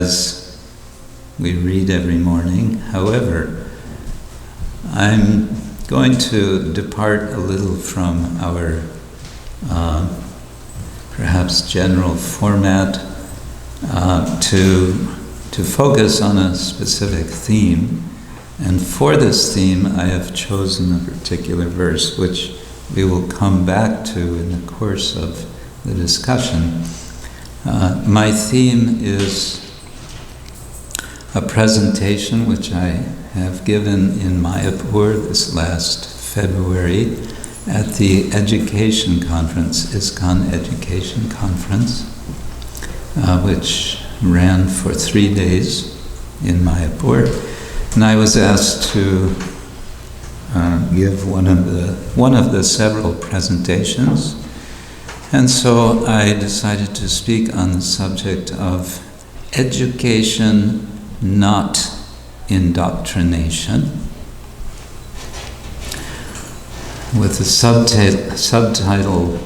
as we read every morning. However, I'm going to depart a little from our perhaps general format to focus on a specific theme. And for this theme, I have chosen a particular verse, which we will come back to in the course of the discussion. My theme is a presentation which I have given in Mayapur this last February at the education conference, ISKCON Education Conference, which ran for 3 days in Mayapur. And I was asked to give one of the several presentations. And so I decided to speak on the subject of education, not indoctrination, with the subtitle,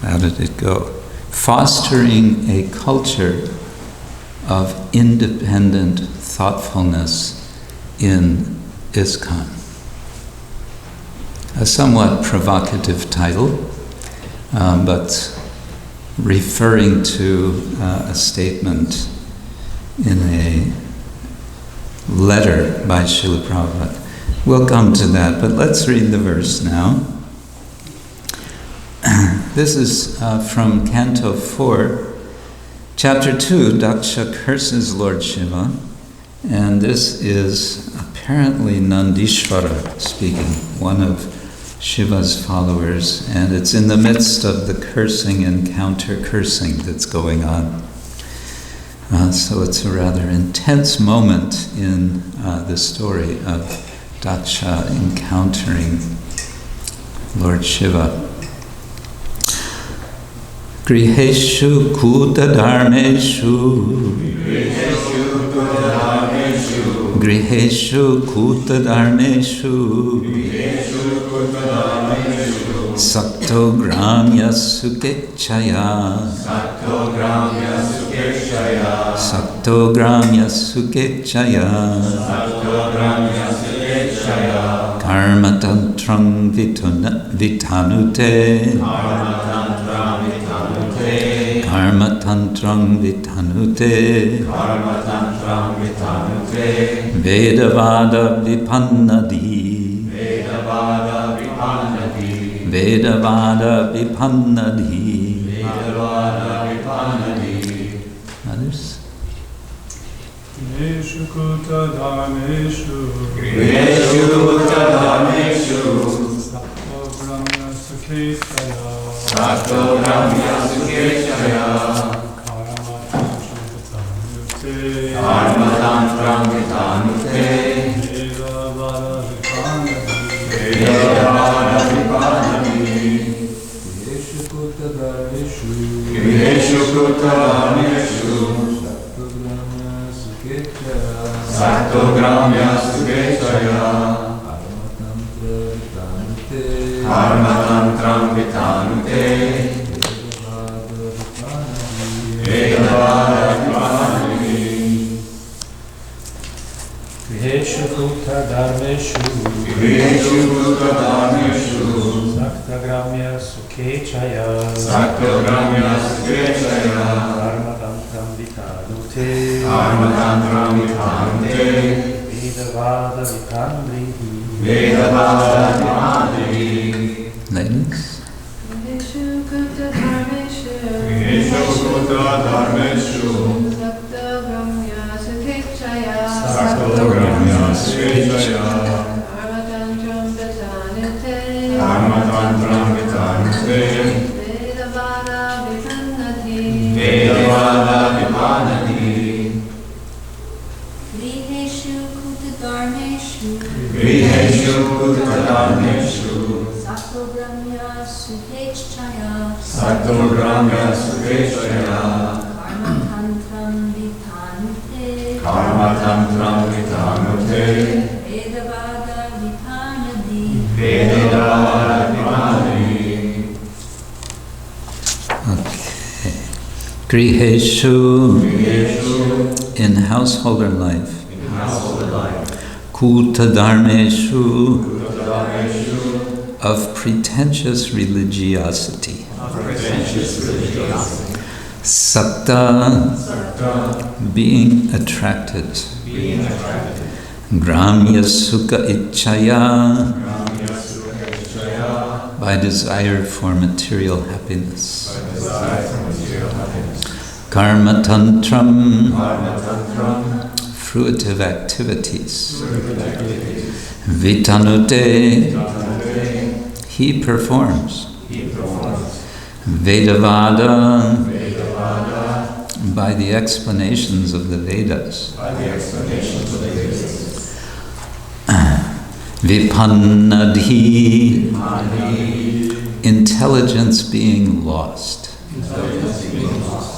how did it go? Fostering a culture of independent thoughtfulness in ISKCON. A somewhat provocative title, but referring to a statement in a letter by Srila Prabhupada. We'll come to that, but let's read the verse now. This is from Kanto 4, Chapter 2, Daksha curses Lord Shiva, and this is apparently Nandishvara speaking, one of Shiva's followers, and it's in the midst of the cursing and counter-cursing that's going on. So it's a rather intense moment in the story of Daksha encountering Lord Shiva. Griheshu kuta dharmeshu Griheshu kuta dharmeshu Sakto gramya sukechaya Sakto gramya sukechaya Karma tantrang vitanute Karma tantrang vitanute Vedavada vipannadi Vedavada vipannadi Others? Griheshu kuta dharmeshu Sakto gramya sukechaya Karma tantram vitanute Vedavada vipannadi Griheshu kuta dharmeshu Sakto gramya sukechaya Karma tantram vitanute Vedavada vipannadi Griheshu kuta dharmeshu Sakta gramya sukechaya Karma tantram vitanute Vedavada vipannadi Ladies? Griheshu kuta dharmeshu Sakta gramya sukechaya Karma tantram vitanute Vedavada vipannadi Griheshu kuta dharmeshu Sakto gramya sukechaya Karma tantram vitanute Vedavada vipannadi Griheshu, Griheshu, in householder life. in household life. Kulta dharmeshu, Dharmeshu, of pretentious religiosity. of pretentious religiosity. Sakta, Sakta, being attracted. being attracted. Gramya sukha ichchaya, Ramya Sukha Ichchaya, by desire for material happiness. by desire for material happiness. Karma tantram, Karma Tantram, fruitive activities. fruitive activities. Vitanute, Dhamate, he performs. he performs. Vedavada, Vedavada, by the explanations of the Vedas. by the explanations of the Vedas. Vipannadhi, Mani, intelligence being lost. intelligence being lost.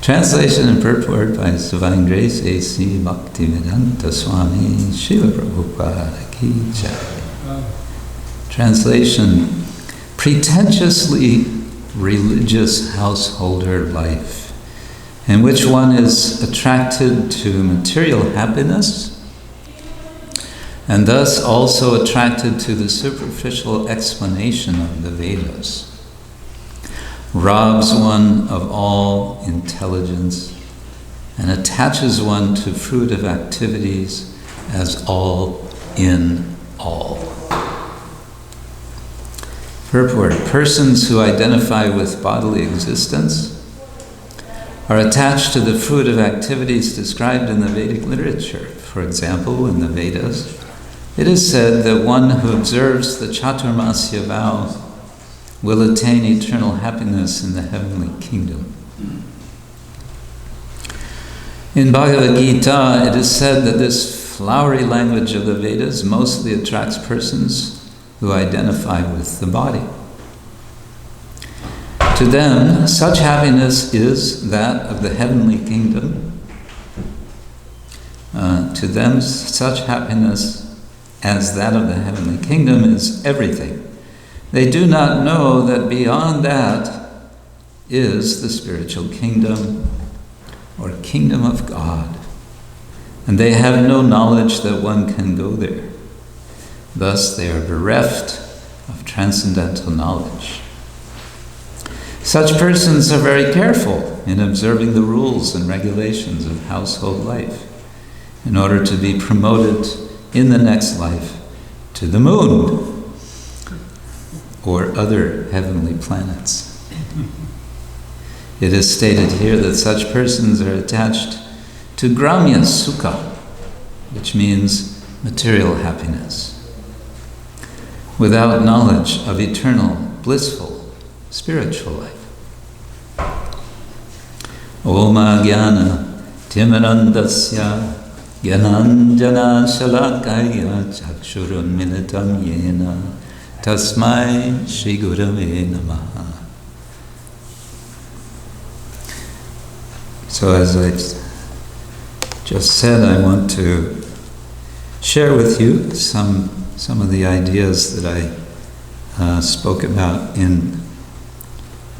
Translation and purport by His Divine Grace A.C. Bhaktivedanta Swami Srila Prabhupada Ki Jai. Translation: pretentiously religious householder life, in which one is attracted to material happiness and thus also attracted to the superficial explanation of the Vedas, robs one of all intelligence and attaches one to fruitive activities as all in all. Purport: persons who identify with bodily existence are attached to the fruitive activities described in the Vedic literature. For example, in the Vedas, it is said that one who observes the Chaturmasya vow will attain eternal happiness in the heavenly kingdom. In Bhagavad Gita, it is said that this flowery language of the Vedas mostly attracts persons who identify with the body. To them, such happiness is that of the heavenly kingdom. To them, such happiness as that of the heavenly kingdom is everything. They do not know that beyond that is the spiritual kingdom or kingdom of God, and they have no knowledge that one can go there. Thus, they are bereft of transcendental knowledge. Such persons are very careful in observing the rules and regulations of household life in order to be promoted in the next life to the moon or other heavenly planets. It is stated here that such persons are attached to Gramya Sukha, which means material happiness, without knowledge of eternal, blissful, spiritual life. Oma Jnana Timirandasya Jnananjana Shalakaya Chakshurunmilitam Yena Tasmai Shri Gurave Namaha. So as I just said, I want to share with you some of the ideas that I spoke about in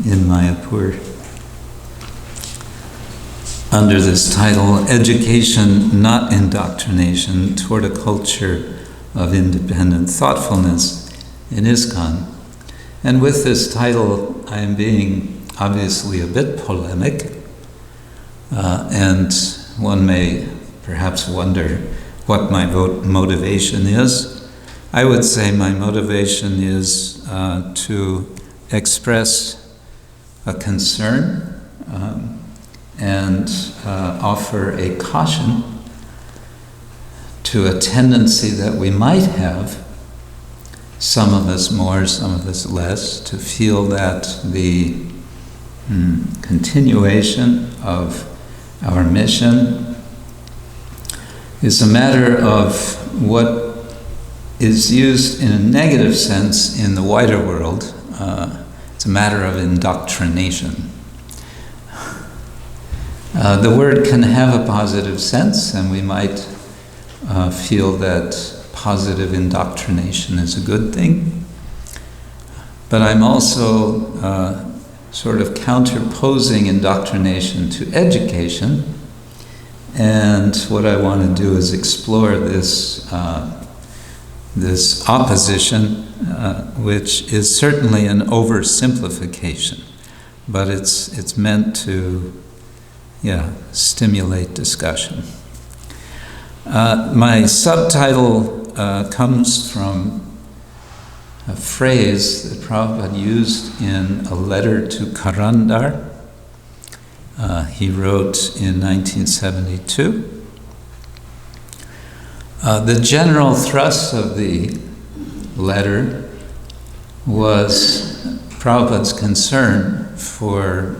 Mayapur under this title, Education, Not Indoctrination, Toward a Culture of Independent Thoughtfulness in ISKCON. And with this title, I am being obviously a bit polemic, and one may perhaps wonder what my motivation is. I would say my motivation is to express a concern and offer a caution to a tendency that we might have, some of us more, some of us less, to feel that the continuation of our mission is a matter of what is used in a negative sense in the wider world. It's a matter of indoctrination. The word can have a positive sense, and we might feel that positive indoctrination is a good thing. But I'm also sort of counterposing indoctrination to education. And what I want to do is explore this this opposition, which is certainly an oversimplification, but it's meant to, stimulate discussion. My subtitle comes from a phrase that Prabhupada used in a letter to Karandar. He wrote in 1972. The general thrust of the letter was Prabhupada's concern for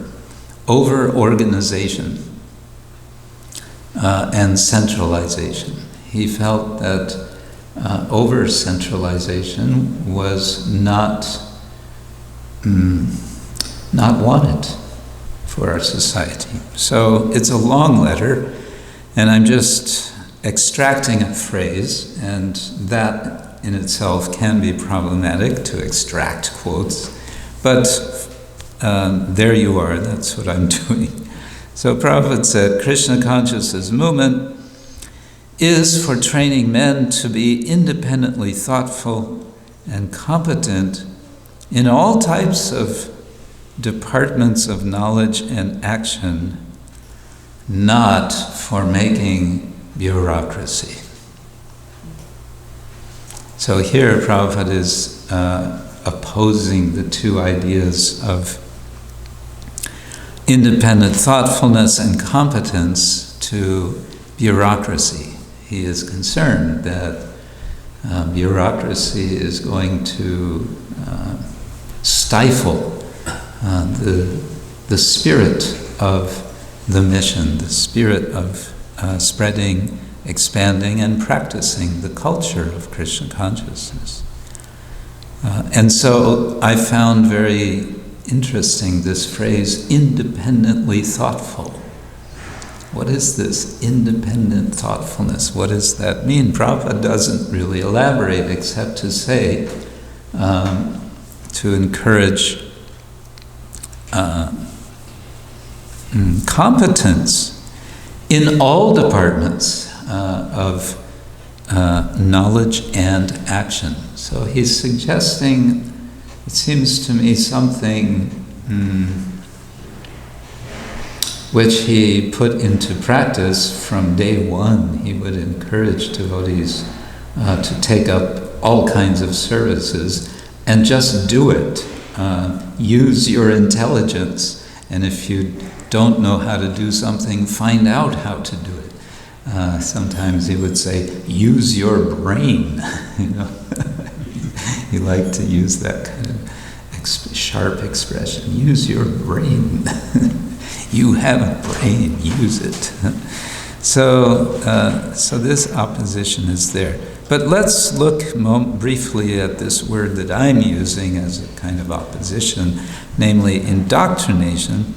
over-organization and centralization. He felt that over-centralization was not wanted for our society. So it's a long letter, and I'm just extracting a phrase, and that in itself can be problematic, to extract quotes, but there you are, that's what I'm doing. So Prabhupada said, Krishna consciousness movement is for training men to be independently thoughtful and competent in all types of departments of knowledge and action, not for making bureaucracy. So here Prabhupada is opposing the two ideas of independent thoughtfulness and competence to bureaucracy. He is concerned that bureaucracy is going to stifle the spirit of the mission, the spirit of spreading, expanding, and practicing the culture of Krishna consciousness. And so I found very interesting this phrase, independently thoughtful. What is this independent thoughtfulness? What does that mean? Prabhupada doesn't really elaborate except to say, to encourage competence in all departments of knowledge and action. So he's suggesting, it seems to me, something which he put into practice from day one. He would encourage devotees to take up all kinds of services and just do it. Use your intelligence, and if you don't know how to do something, find out how to do it. Sometimes he would say, use your brain. He liked to use that kind of sharp expression. Use your brain. You have a brain, use it. So this opposition is there. But let's look briefly at this word that I'm using as a kind of opposition, namely indoctrination,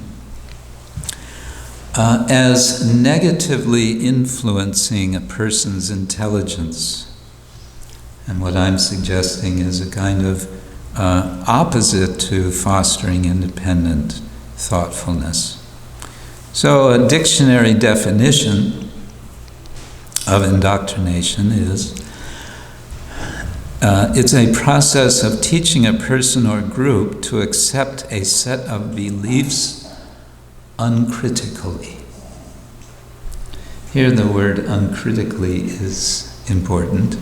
as negatively influencing a person's intelligence. And what I'm suggesting is a kind of opposite to fostering independent thoughtfulness. So a dictionary definition of indoctrination is it's a process of teaching a person or group to accept a set of beliefs uncritically. Here the word uncritically is important,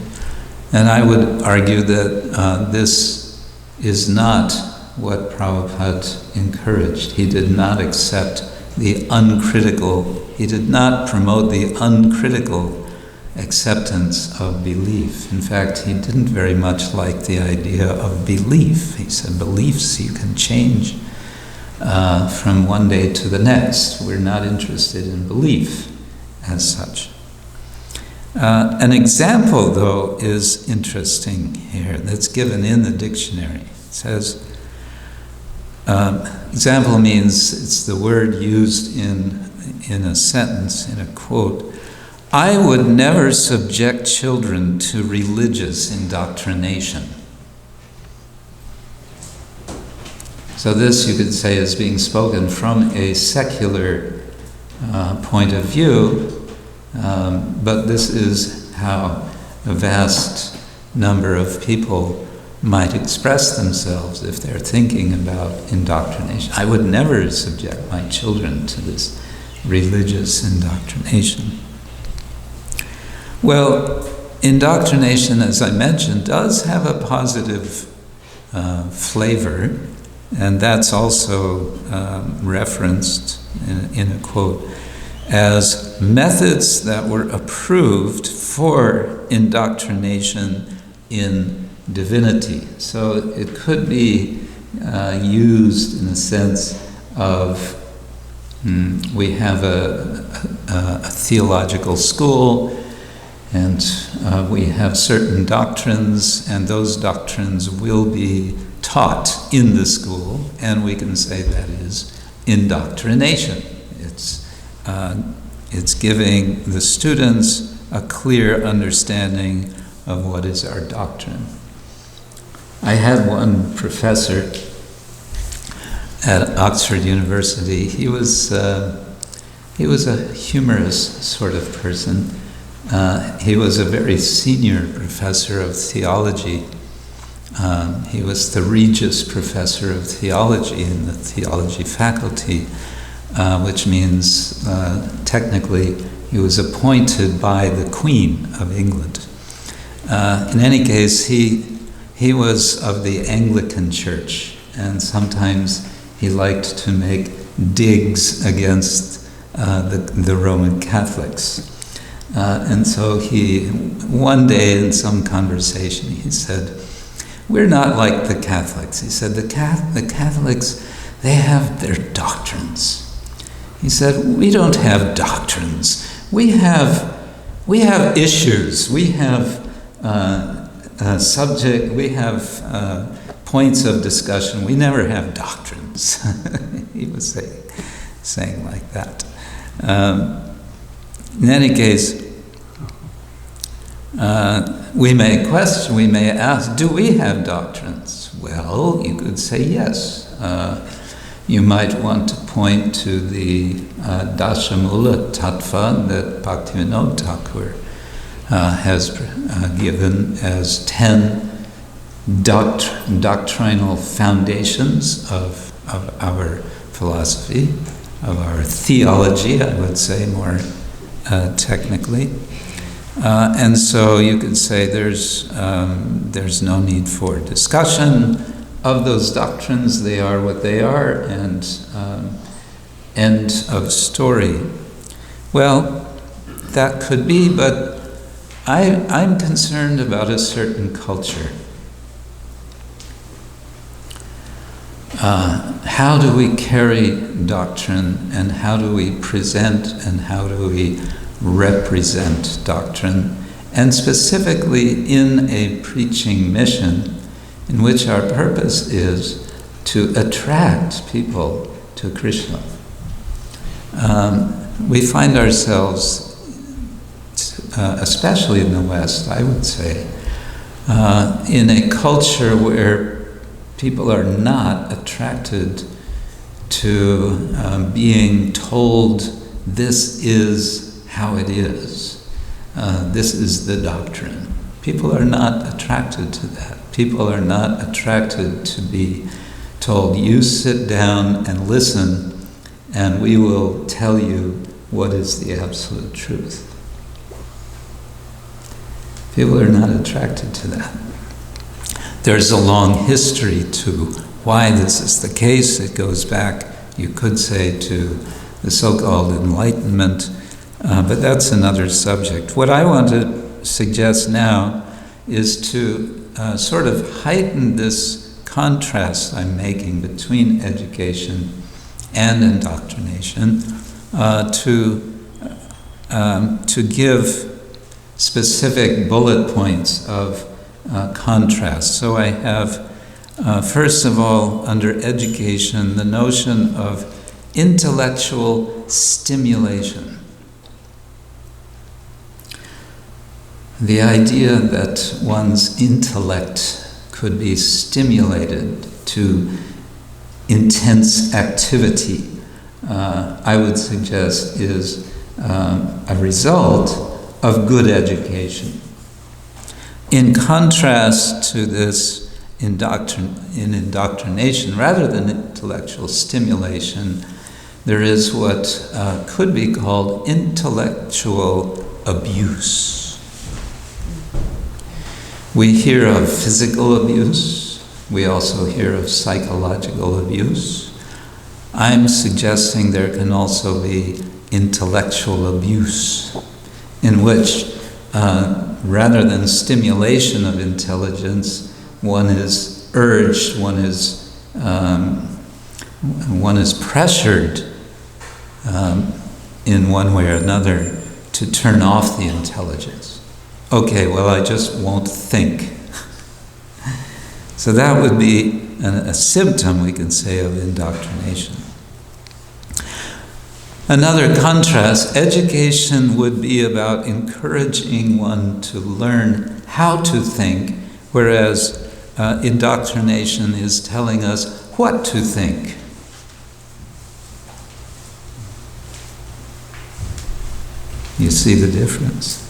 and I would argue that this is not what Prabhupada encouraged. He did not accept the uncritical, he did not promote the uncritical acceptance of belief. In fact, he didn't very much like the idea of belief. He said beliefs you can change from one day to the next. We're not interested in belief as such. An example, though, is interesting here that's given in the dictionary. It says, example means it's the word used in a sentence, in a quote. I would never subject children to religious indoctrination. So this, you could say, is being spoken from a secular point of view, but this is how a vast number of people might express themselves if they're thinking about indoctrination. I would never subject my children to this religious indoctrination. Well, indoctrination, as I mentioned, does have a positive flavor, and that's also referenced in a quote as methods that were approved for indoctrination in divinity. So it could be used in a sense of we have a theological school, and we have certain doctrines, and those doctrines will be taught in the school, and we can say that is indoctrination. It's giving the students a clear understanding of what is our doctrine. I had one professor at Oxford University. He was a humorous sort of person. He was a very senior professor of theology. He was the Regius Professor of Theology in the theology faculty, which means technically he was appointed by the Queen of England. In any case, he was of the Anglican Church, and sometimes he liked to make digs against the Roman Catholics. And so one day in some conversation, he said, "We're not like the Catholics." He said, the Catholics, they have their doctrines. He said, "We don't have doctrines. We have issues. We have we have points of discussion. We never have doctrines." He was saying like that. In any case, we may question, we may ask, do we have doctrines? Well, you could say yes. You might want to point to the Dashamula Tattva that Bhaktivinoda Thakur has given as 10 doctrinal foundations of our philosophy, of our theology, I would say more technically. And so you could say there's no need for discussion of those doctrines. They are what they are, and end of story. Well, that could be, but I'm concerned about a certain culture. How do we carry doctrine, and how do we present, and how do we represent doctrine, and specifically in a preaching mission in which our purpose is to attract people to Krishna. We find ourselves, especially in the West, I would say, in a culture where people are not attracted to being told this is how it is. This is the doctrine. People are not attracted to that. People are not attracted to be told, you sit down and listen, and we will tell you what is the absolute truth. People are not attracted to that. There's a long history to why this is the case. It goes back, you could say, to the so-called Enlightenment, but that's another subject. What I want to suggest now is to sort of heighten this contrast I'm making between education and indoctrination, to give specific bullet points of contrast. So I have, first of all, under education, the notion of intellectual stimulation. The idea that one's intellect could be stimulated to intense activity, I would suggest is a result of good education. In contrast to this in indoctrination, rather than intellectual stimulation, there is what could be called intellectual abuse. We hear of physical abuse. We also hear of psychological abuse. I'm suggesting there can also be intellectual abuse, in which rather than stimulation of intelligence, one is urged, one is pressured in one way or another to turn off the intelligence. Okay, well, I just won't think. So that would be a symptom, we can say, of indoctrination. Another contrast, education would be about encouraging one to learn how to think, whereas indoctrination is telling us what to think. You see the difference.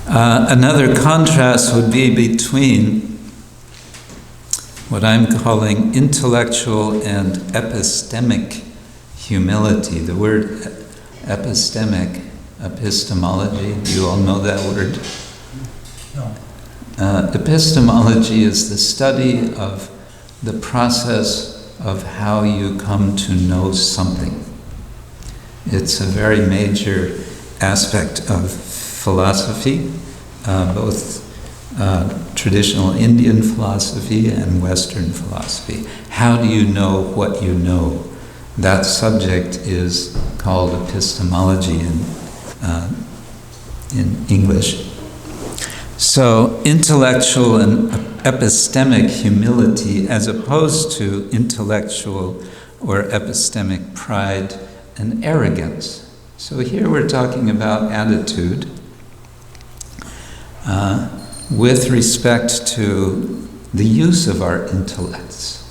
Another contrast would be between what I'm calling intellectual and epistemic humility. The word epistemic, epistemology, do you all know that word? No. Epistemology is the study of the process of how you come to know something. It's a very major aspect of philosophy, both traditional Indian philosophy and Western philosophy. How do you know what you know? That subject is called epistemology in English. So intellectual and epistemic humility, as opposed to intellectual or epistemic pride and arrogance. So here we're talking about attitude with respect to the use of our intellects.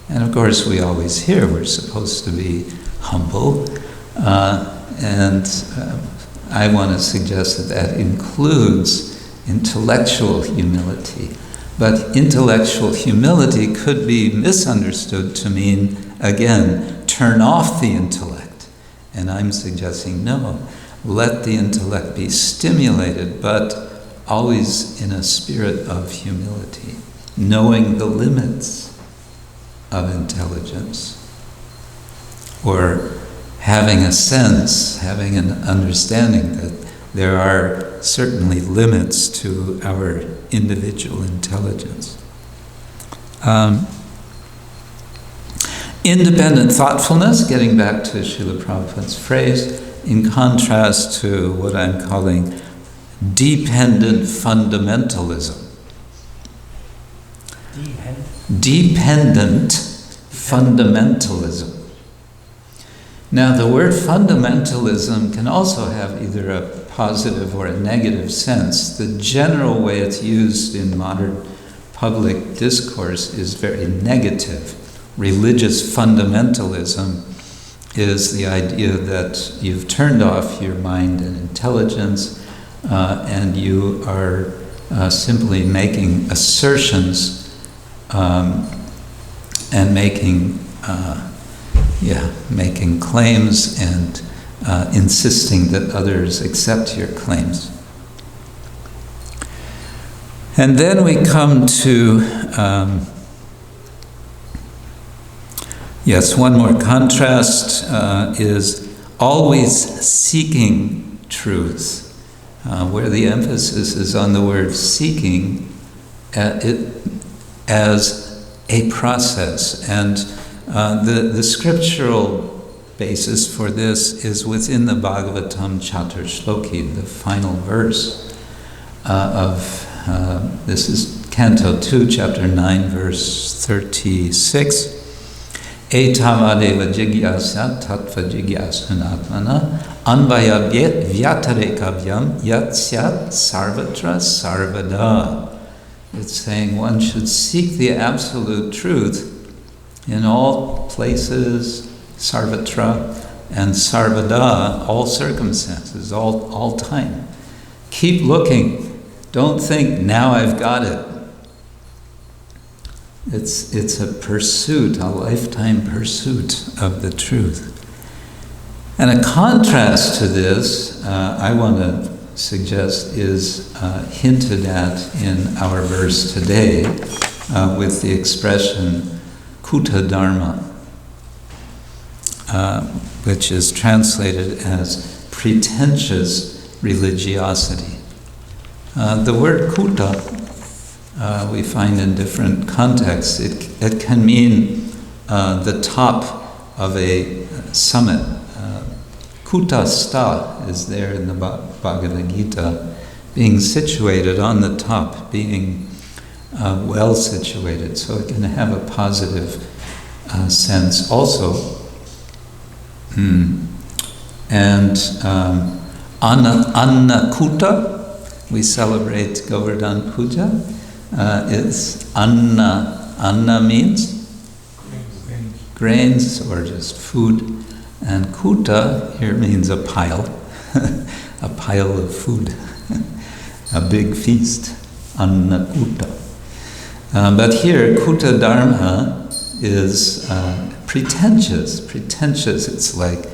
And of course we always hear we're supposed to be humble, and I want to suggest that that includes intellectual humility. But intellectual humility could be misunderstood to mean, again, turn off the intellect. And I'm suggesting, no, let the intellect be stimulated, but always in a spirit of humility, knowing the limits of intelligence, or having a sense, having an understanding that there are certainly limits to our individual intelligence. Independent thoughtfulness, getting back to Srila Prabhupada's phrase, in contrast to what I'm calling dependent fundamentalism. Dependent fundamentalism. Now, the word fundamentalism can also have either a positive or a negative sense. The general way it's used in modern public discourse is very negative. Religious fundamentalism is the idea that you've turned off your mind and intelligence, and you are simply making assertions and making claims and insisting that others accept your claims. And then we come to, one more contrast is always seeking truth, where the emphasis is on the word seeking as a process. And the scriptural basis for this is within the Bhagavatam Chatur Shloki, the final verse of, this is Kanto 2, chapter 9, verse 36. Etavadeva jigyasya tattva jigyasunatmana anvaya vyatarekabhyam yatsyat sarvatra sarvada. It's saying one should seek the absolute truth in all places, sarvatra, and sarvada, all circumstances, all time. Keep looking. Don't think, now I've got it. It's a pursuit, a lifetime pursuit of the truth. And a contrast to this, I want to suggest, is hinted at in our verse today with the expression kuta dharma, which is translated as pretentious religiosity. The word kuta we find in different contexts. It can mean the top of a summit. Kutastha is there in the Bhagavad Gita, being situated on the top, being well situated. So it can have a positive sense also. And Annakuta, we celebrate Govardhan Puja, is Anna. Anna means grains or just food. And Kuta here means a pile, a pile of food, a big feast, Annakuta. But here, Kuta Dharma is pretentious. Pretentious, it's like,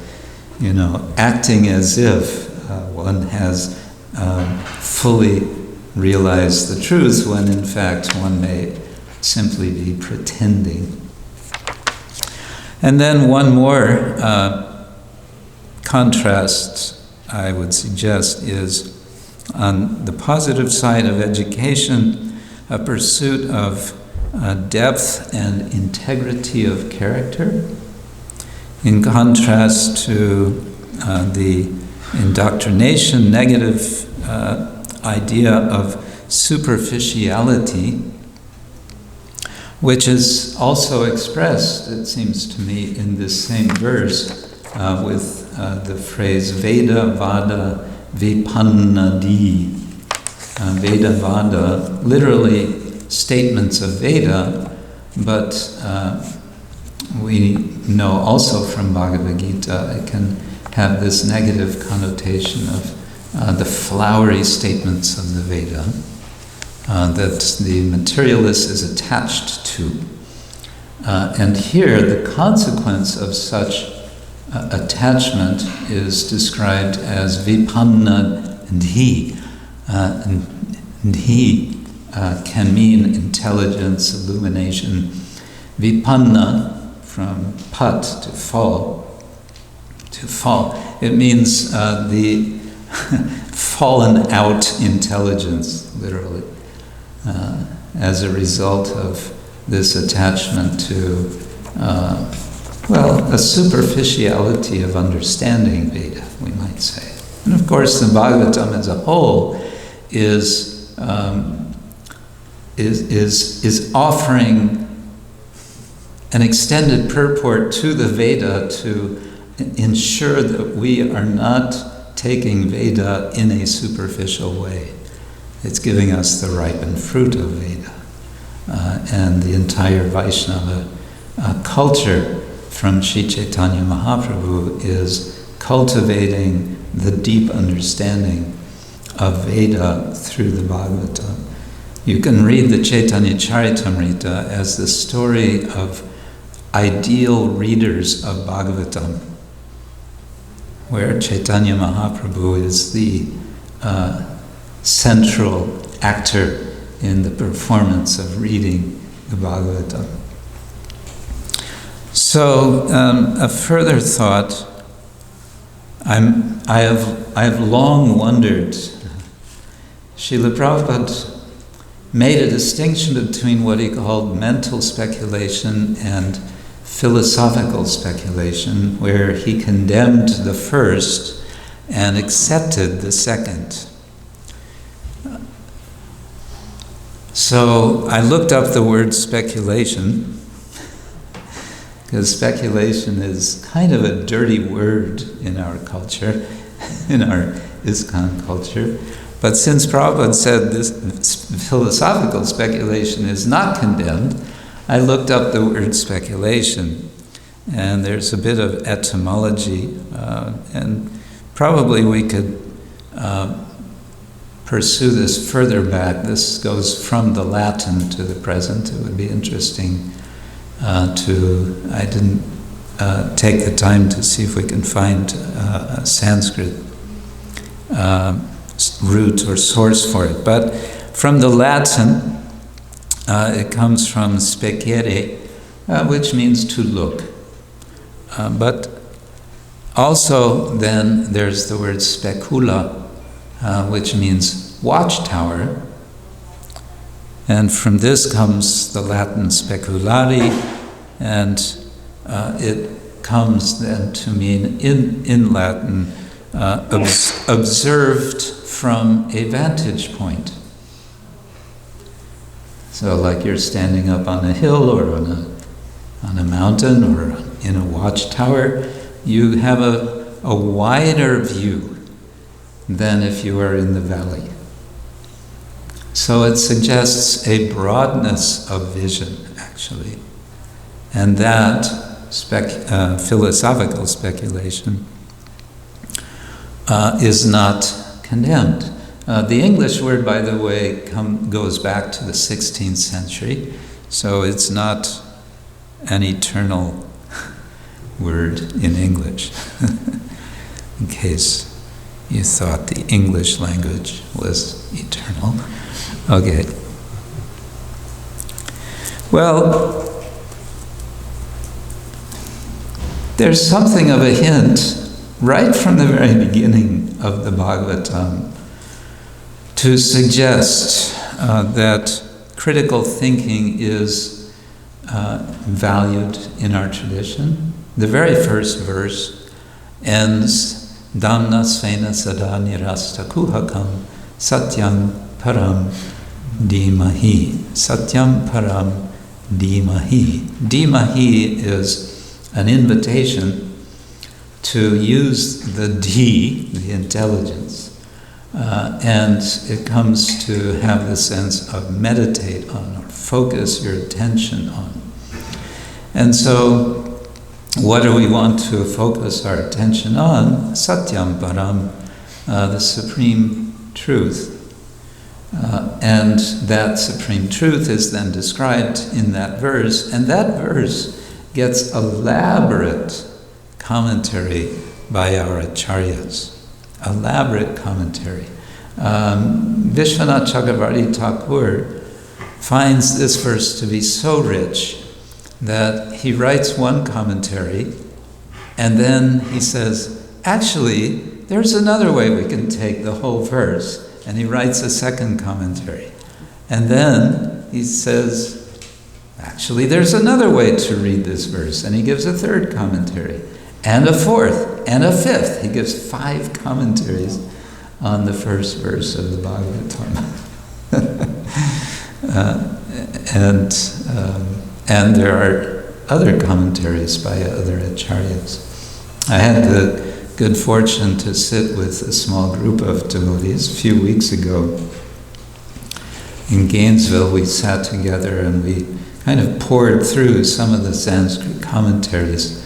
acting as if one has fully realized the truth, when in fact one may simply be pretending. And then one more contrast I would suggest is, on the positive side of education, a pursuit of depth and integrity of character, in contrast to the indoctrination, negative idea of superficiality, which is also expressed, it seems to me, in this same verse with the phrase Veda Vada Vipannadi. Veda Vada, literally statements of Veda, but we know also from Bhagavad Gita it can have this negative connotation of the flowery statements of the Veda that the materialist is attached to. And here, the consequence of such attachment is described as vipannadhi. And he can mean intelligence, illumination. Vipanna, from pat, to fall. To fall. It means the fallen out intelligence, literally, as a result of this attachment to, a superficiality of understanding Veda, we might say. And of course, the Bhagavatam as a whole is offering an extended purport to the Veda to ensure that we are not taking Veda in a superficial way. It's giving us the ripened fruit of Veda. And the entire Vaishnava culture from Sri Chaitanya Mahaprabhu is cultivating the deep understanding of Veda through the Bhagavatam. You can read the Chaitanya Charitamrita as the story of ideal readers of Bhagavatam, where Chaitanya Mahaprabhu is the central actor in the performance of reading the Bhagavatam. So, a further thought, I have long wondered, Srila Prabhupada made a distinction between what he called mental speculation and philosophical speculation, where he condemned the first and accepted the second. So I looked up the word speculation, because speculation is kind of a dirty word in our culture, in our ISKCON culture. But since Prabhupada said this philosophical speculation is not condemned, I looked up the word speculation, and there's a bit of etymology, and probably we could pursue this further back. This goes from the Latin to the present. It would be interesting I didn't take the time to see if we can find a Sanskrit root or source for it. But from the Latin, it comes from specere, which means to look. But also then there's the word specula, which means watchtower. And from this comes the Latin speculari, and it comes then to mean, in Latin, observed from a vantage point. So like you're standing up on a hill or on a mountain or in a watchtower, you have a wider view than if you are in the valley. So it suggests a broadness of vision, actually. And that philosophical speculation is not condemned. The English word, by the way, goes back to the 16th century, so it's not an eternal word in English, in case you thought the English language was eternal. Okay. Well, there's something of a hint right from the very beginning of the Bhagavatam to suggest that critical thinking is valued in our tradition. The very first verse ends, Dhamna svena sada nirasta kuhakam satyam param dhimahi. Satyam param dhimahi. Dhimahi is an invitation to use the D, the intelligence, and it comes to have the sense of meditate on or focus your attention on. And so, what do we want to focus our attention on? Satyam Param, the supreme truth. And that supreme truth is then described in that verse, and that verse gets elaborate commentary by our acharyas. Elaborate commentary. Vishwanath Chakravarti Thakur finds this verse to be so rich that he writes one commentary and then he says, actually, there's another way we can take the whole verse, and he writes a second commentary. And then he says, actually, there's another way to read this verse, and he gives a third commentary, and a fourth, and a fifth. He gives 5 commentaries on the first verse of the Bhagavatam. And there are other commentaries by other acharyas. I had the good fortune to sit with a small group of devotees a few weeks ago. In Gainesville, we sat together and we kind of poured through some of the Sanskrit commentaries,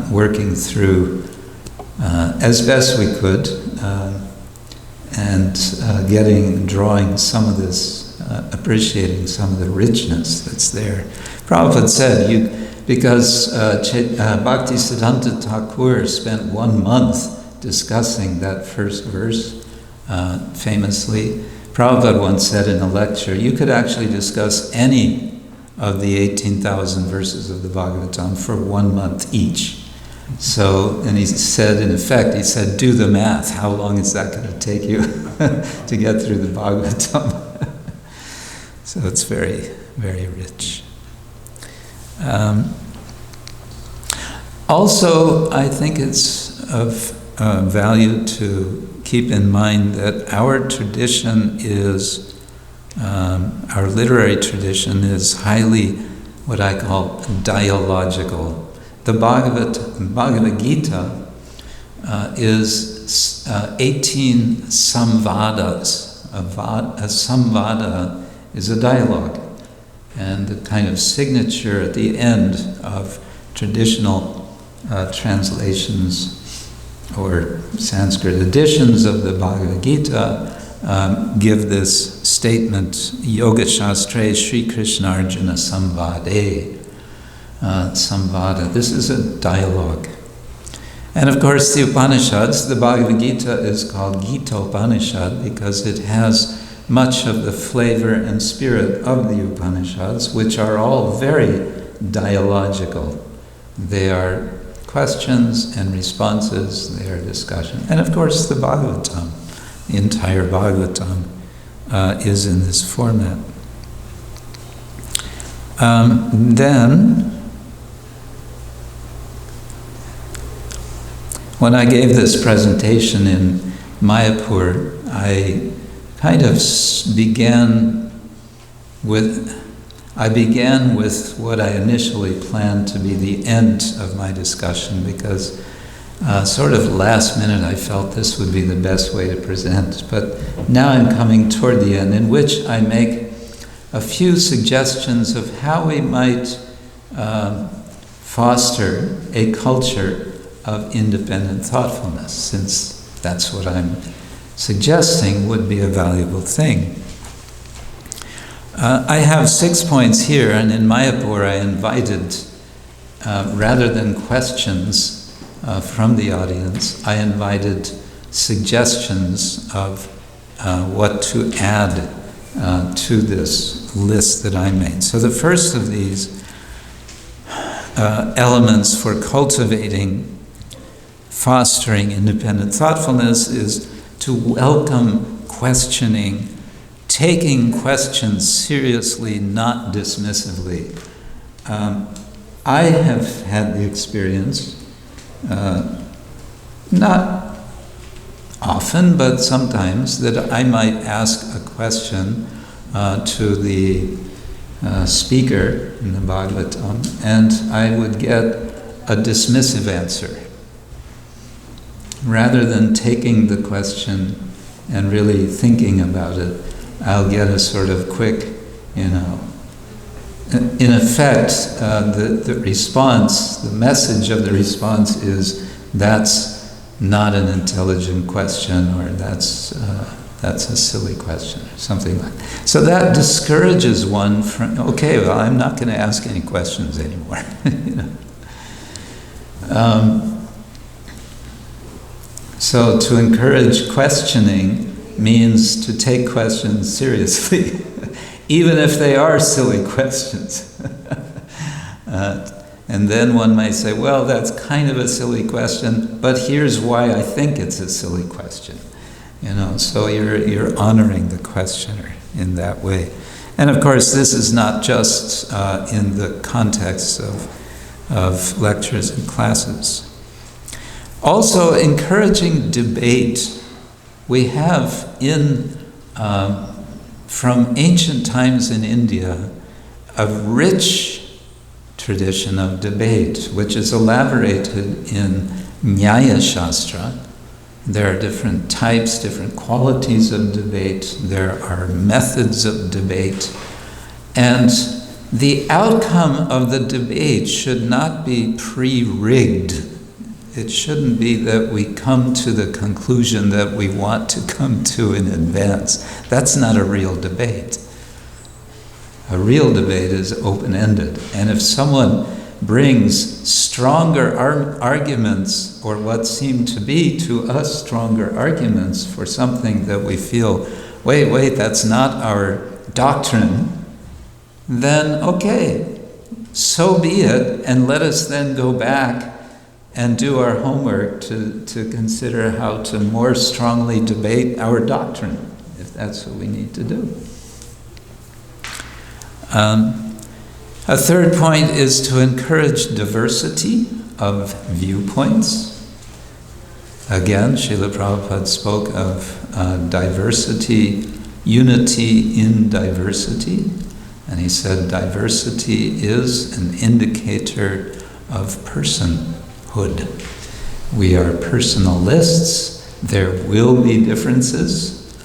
working through as best we could, and drawing some of this, appreciating some of the richness that's there. Prabhupada said, because Bhaktisiddhanta Thakur spent 1 month discussing that first verse famously. Prabhupada once said in a lecture, you could actually discuss any of the 18,000 verses of the Bhagavatam for 1 month each. So, and he said, in effect, he said, do the math. How long is that going to take you to get through the Bhagavatam? So it's very, very rich. Also, I think it's of value to keep in mind that our tradition is, our literary tradition is highly what I call dialogical. The Bhagavad Gita is 18 samvadas. A samvada is a dialogue. And the kind of signature at the end of traditional translations or Sanskrit editions of the Bhagavad Gita give this statement, Yoga Shastre Sri Krishna Arjuna Samvade. Samvada, this is a dialogue. And of course the Upanishads, the Bhagavad Gita is called Gita Upanishad because it has much of the flavor and spirit of the Upanishads, which are all very dialogical. They are questions and responses, they are discussion. And of course the Bhagavatam, the entire Bhagavatam is in this format. Then, when I gave this presentation in Mayapur, I kind of began with what I initially planned to be the end of my discussion, because sort of last minute I felt this would be the best way to present. But now I'm coming toward the end, in which I make a few suggestions of how we might foster a culture of independent thoughtfulness, since that's what I'm suggesting would be a valuable thing. I have 6 points here, and in Mayapur I invited, rather than questions from the audience, I invited suggestions of what to add to this list that I made. So the first of these elements for cultivating, fostering independent thoughtfulness is to welcome questioning, taking questions seriously, not dismissively. I have had the experience, not often, but sometimes, that I might ask a question to the speaker in the Bhagavatam, and I would get a dismissive answer. Rather than taking the question and really thinking about it, I'll get a sort of quick, in effect, the response, the message of the response is, that's not an intelligent question, or that's a silly question, or something like that. So that discourages one from, okay, well, I'm not going to ask any questions anymore. So to encourage questioning means to take questions seriously, even if they are silly questions. And then one might say, well, that's kind of a silly question, but here's why I think it's a silly question. So you're honoring the questioner in that way. And of course, this is not just in the context of lectures and classes. Also, encouraging debate. We have from ancient times in India, a rich tradition of debate, which is elaborated in Nyaya Shastra. There are different types, different qualities of debate. There are methods of debate. And the outcome of the debate should not be pre-rigged. It shouldn't be that we come to the conclusion that we want to come to in advance. That's not a real debate. A real debate is open-ended. And if someone brings stronger arguments, or what seem to be to us stronger arguments for something that we feel, wait, that's not our doctrine, then okay, so be it, and let us then go back and do our homework to consider how to more strongly debate our doctrine, if that's what we need to do. A third point is to encourage diversity of viewpoints. Again, Srila Prabhupada spoke of diversity, unity in diversity, and he said diversity is an indicator of personhood. We are personalists, there will be differences.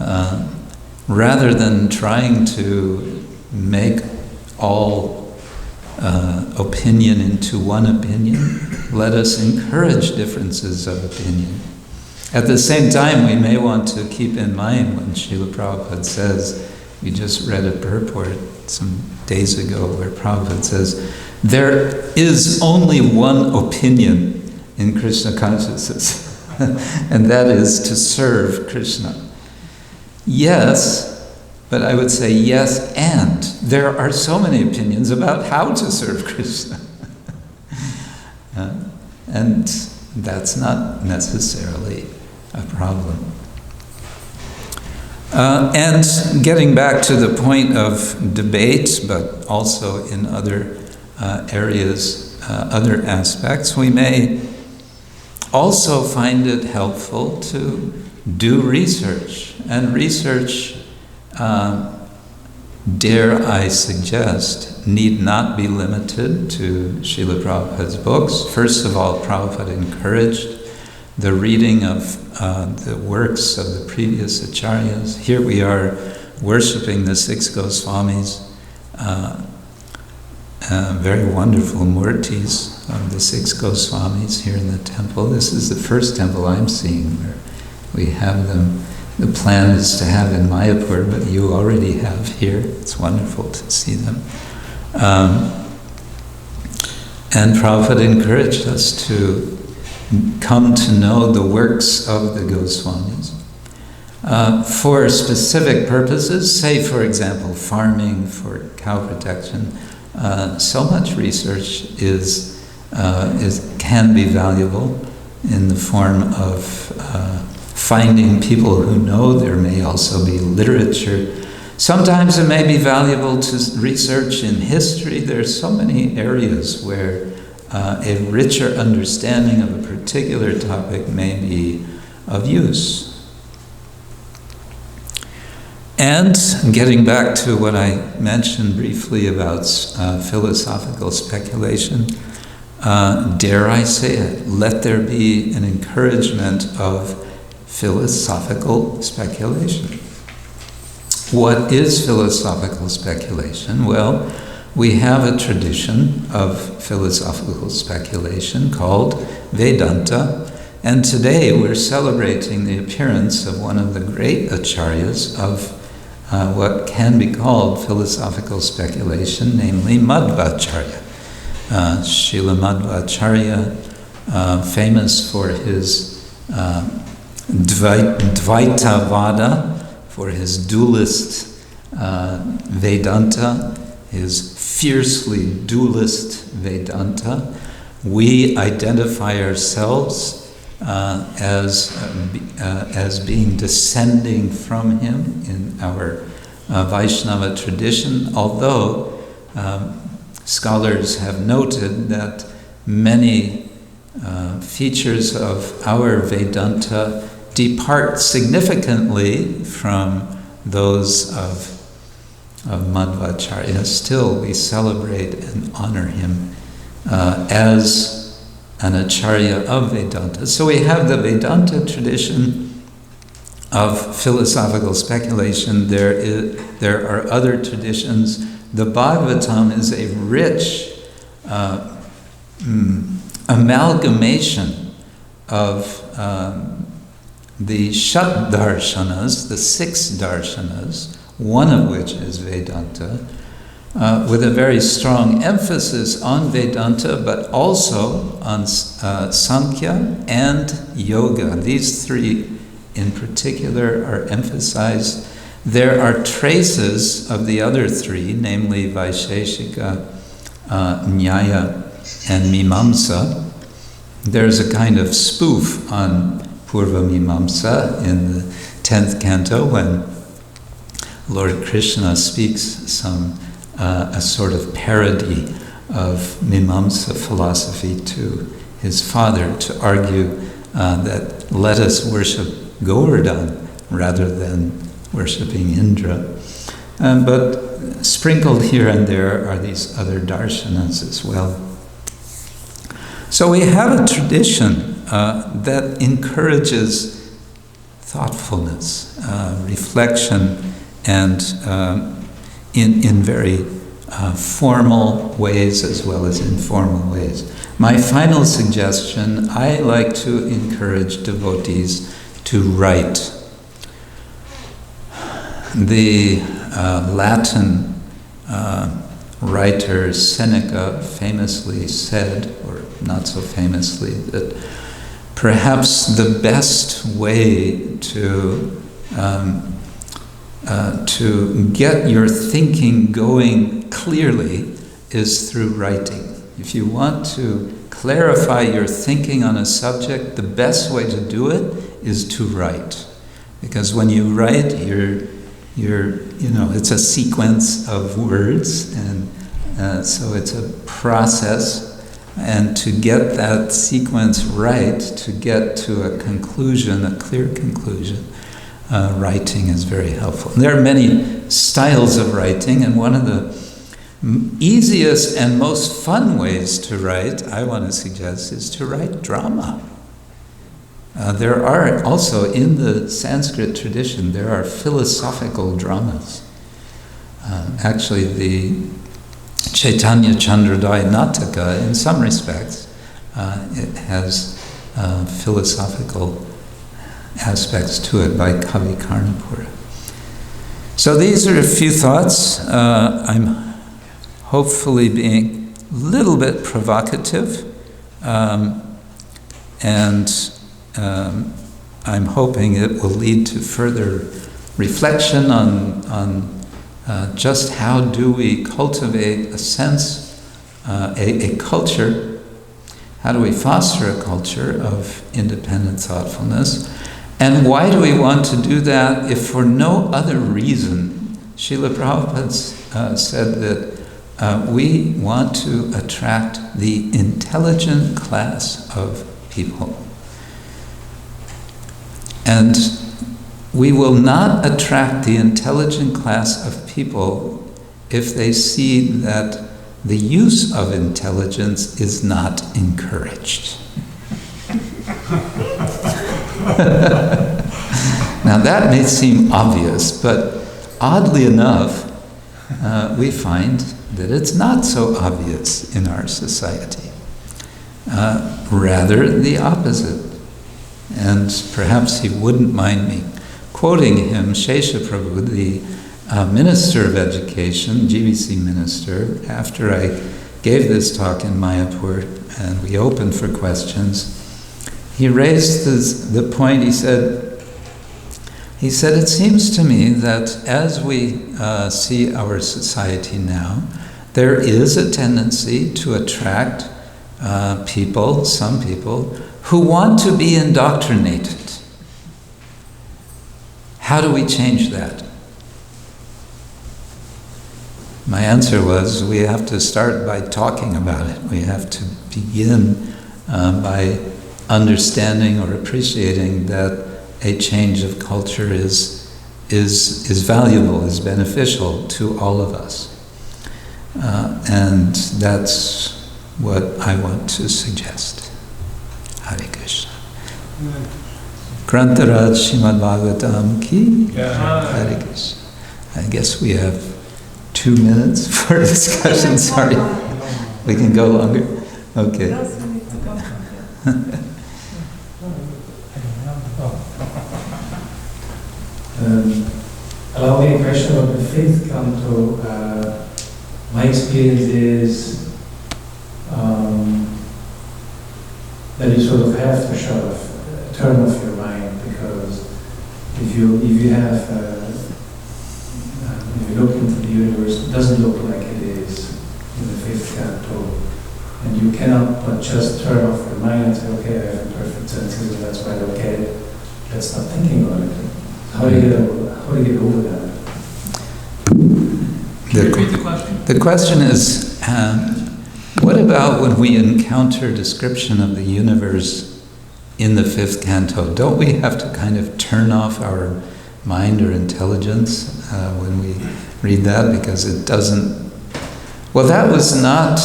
Rather than trying to make all opinion into one opinion. Let us encourage differences of opinion. At the same time, we may want to keep in mind when Srila Prabhupada says, we just read a purport some days ago where Prabhupada says, there is only one opinion in Krishna consciousness, and that is to serve Krishna. Yes, but I would say yes, and there are so many opinions about how to serve Krishna. And that's not necessarily a problem. And getting back to the point of debate, but also in other areas, other aspects, we may also find it helpful to do research. And research, dare I suggest, need not be limited to Srila Prabhupada's books. First of all, Prabhupada encouraged the reading of the works of the previous acharyas. Here we are worshipping the 6 Goswamis, very wonderful murtis of the 6 Goswamis here in the temple. This is the first temple I'm seeing where we have them. The plan is to have in Mayapur, but you already have here. It's wonderful to see them. And Prabhupada encouraged us to come to know the works of the Goswamis. For specific purposes, say for example farming, for cow protection, so much research can be valuable in the form of finding people who know. There may also be literature. Sometimes it may be valuable to research in history. There are so many areas where a richer understanding of a particular topic may be of use. And getting back to what I mentioned briefly about philosophical speculation, dare I say it, let there be an encouragement of philosophical speculation. What is philosophical speculation? Well, we have a tradition of philosophical speculation called Vedanta, and today we're celebrating the appearance of one of the great acharyas of what can be called philosophical speculation, namely Madhvacharya. Srila Madhvacharya, famous for his Dvaitavada, for his dualist Vedanta, his fiercely dualist Vedanta. We identify ourselves as being descending from him in our Vaishnava tradition, although scholars have noted that many features of our Vedanta depart significantly from those of Madhvacharya. Still, we celebrate and honor him as an acharya of Vedanta. So we have the Vedanta tradition of philosophical speculation. There are other traditions. The Bhagavatam is a rich amalgamation of the Shat Darshanas, the 6 Darshanas, one of which is Vedanta, with a very strong emphasis on Vedanta, but also on Sankhya and Yoga. These 3 in particular are emphasized. There are traces of the other 3, namely Vaisheshika, Nyaya, and Mimamsa. There's a kind of spoof on Purva Mimamsa in the 10th canto when Lord Krishna speaks a sort of parody of Mimamsa philosophy to his father to argue that let us worship Govardhan rather than worshipping Indra. But sprinkled here and there are these other darshanas as well. So we have a tradition that encourages thoughtfulness, reflection, and in very formal ways as well as informal ways. My final suggestion, I like to encourage devotees to write. The Latin writer Seneca famously said, or not so famously, that perhaps the best way to get your thinking going clearly is through writing. If you want to clarify your thinking on a subject, the best way to do it is to write. Because when you write, it's a sequence of words, and so it's a process. And to get that sequence right, to get to a conclusion, a clear conclusion, writing is very helpful. There are many styles of writing, and one of the easiest and most fun ways to write, I want to suggest, is to write drama. There are also, in the Sanskrit tradition, there are philosophical dramas. Actually, the Chaitanya Chandrodaya Nataka, in some respects, it has philosophical aspects to it by Kavi Karnapura. So these are a few thoughts. I'm hopefully being a little bit provocative, and I'm hoping it will lead to further reflection on just how do we cultivate a sense, a culture, how do we foster a culture of independent thoughtfulness, and why do we want to do that if for no other reason? Srila Prabhupada said that we want to attract the intelligent class of people. And we will not attract the intelligent class of people if they see that the use of intelligence is not encouraged. Now that may seem obvious, but oddly enough, we find that it's not so obvious in our society. Rather the opposite. And perhaps he wouldn't mind me quoting him, Shesha Prabhu, the Minister of Education, GBC Minister, after I gave this talk in Mayapur and we opened for questions. He raised the point, he said, it seems to me that as we see our society now, there is a tendency to attract people, some people, who want to be indoctrinated. How do we change that? My answer was, we have to start by talking about it. We have to begin by understanding or appreciating that a change of culture is valuable, is beneficial to all of us. And that's what I want to suggest. Hare Krishna. Grantaraj Srimad Bhagavatam ki. Hare Krishna. I guess we have 2 minutes for discussion. Sorry. We can go longer? Okay. Allow me a question about the 5th canto. My experience is that you sort of have to turn off your mind, because if you look into the universe, it doesn't look like it is in the 5th canto, and you cannot but just turn off your mind and say, okay, I have perfect senses, and that's why okay, let's stop thinking about it. How do you get over that? Repeat the question. The question is, what about when we encounter description of the universe in the 5th canto? Don't we have to kind of turn off our mind or intelligence when we read that, because it doesn't... Well, that was not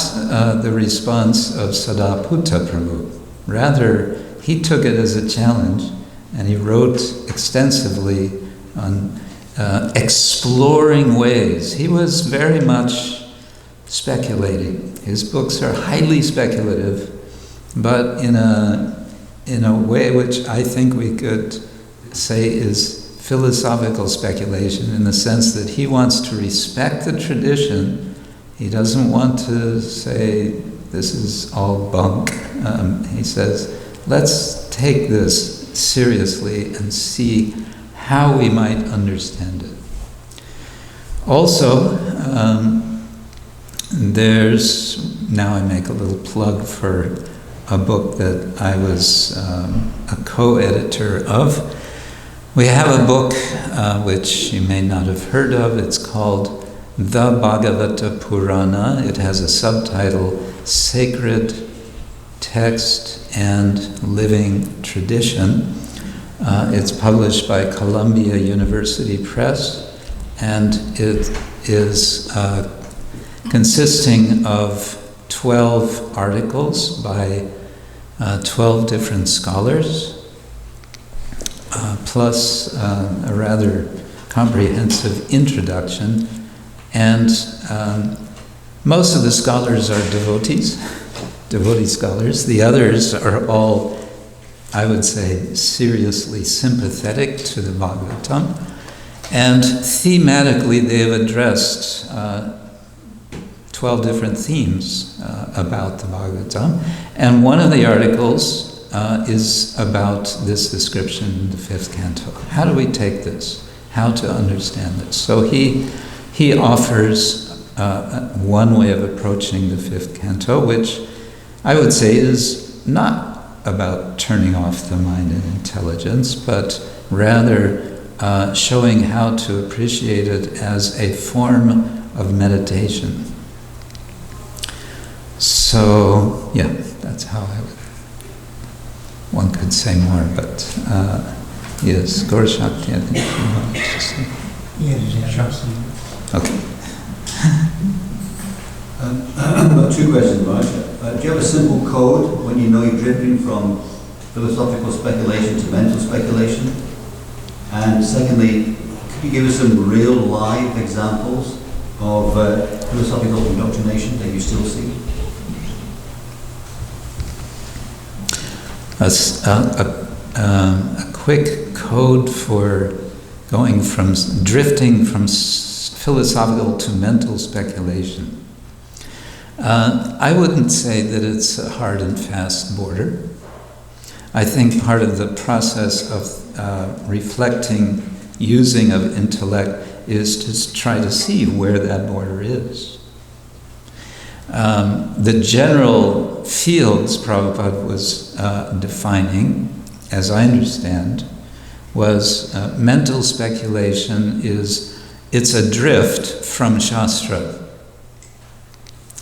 the response of Sadaputta Prabhu. Rather, he took it as a challenge, and he wrote extensively on exploring ways. He was very much speculating. His books are highly speculative, but in a way which I think we could say is philosophical speculation, in the sense that he wants to respect the tradition. He doesn't want to say this is all bunk. He says, let's take this seriously and see how we might understand it. Also, now I make a little plug for a book that I was a co-editor of. We have a book which you may not have heard of. It's called The Bhagavata Purana. It has a subtitle, Sacred Text and Living Tradition. It's published by Columbia University Press, and it is consisting of 12 articles by 12 different scholars, plus a rather comprehensive introduction. And most of the scholars are devotee scholars. The others are all, I would say, seriously sympathetic to the Bhagavatam. And thematically, they have addressed 12 different themes about the Bhagavatam. And one of the articles is about this description in the 5th canto. How do we take this? How to understand this? So he offers one way of approaching the 5th canto, which I would say is not about turning off the mind and intelligence, but rather showing how to appreciate it as a form of meditation. So, yeah, that's how I would. One could say more, but yes, Gaur Shakti, I think you wanted to say. Yes, Okay. I've got 2 questions, Maharaj. Do you have a simple code when you know you're drifting from philosophical speculation to mental speculation? And secondly, could you give us some real live examples of philosophical indoctrination that you still see? A quick code for going from drifting from philosophical to mental speculation. I wouldn't say that it's a hard and fast border. I think part of the process of reflecting, using of intellect, is to try to see where that border is. The general fields Prabhupada was defining, as I understand, was mental speculation it's a drift from Shastra.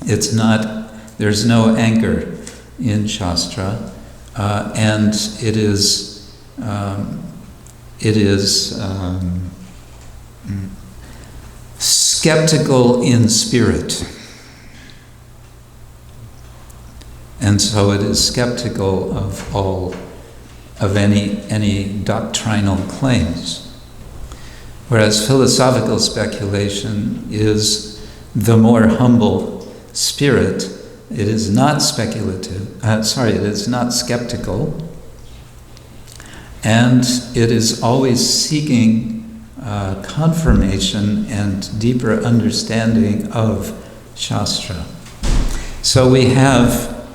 It's not, there's no anchor in Shastra, and it is skeptical in spirit. And so it is skeptical of any doctrinal claims. Whereas philosophical speculation is the more humble spirit. It is not speculative, it is not skeptical, and it is always seeking confirmation and deeper understanding of Shastra. So we have,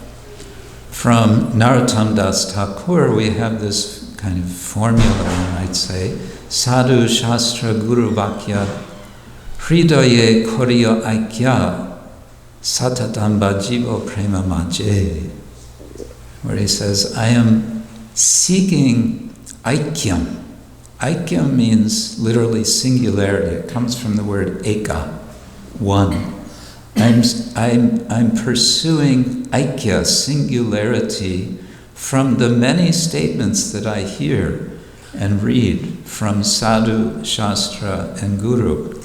from Narottam Das Thakur, we have this kind of formula, I might say, Sadhu Shastra Guru Vakya Hridaye Koryo Aikya Satatamba Jivo Prema Maje, where he says, I am seeking Aikyam. Aikyam means literally singularity. It comes from the word Eka, one. I'm pursuing Aikya, singularity, from the many statements that I hear and read from Sadhu, Shastra, and Guru.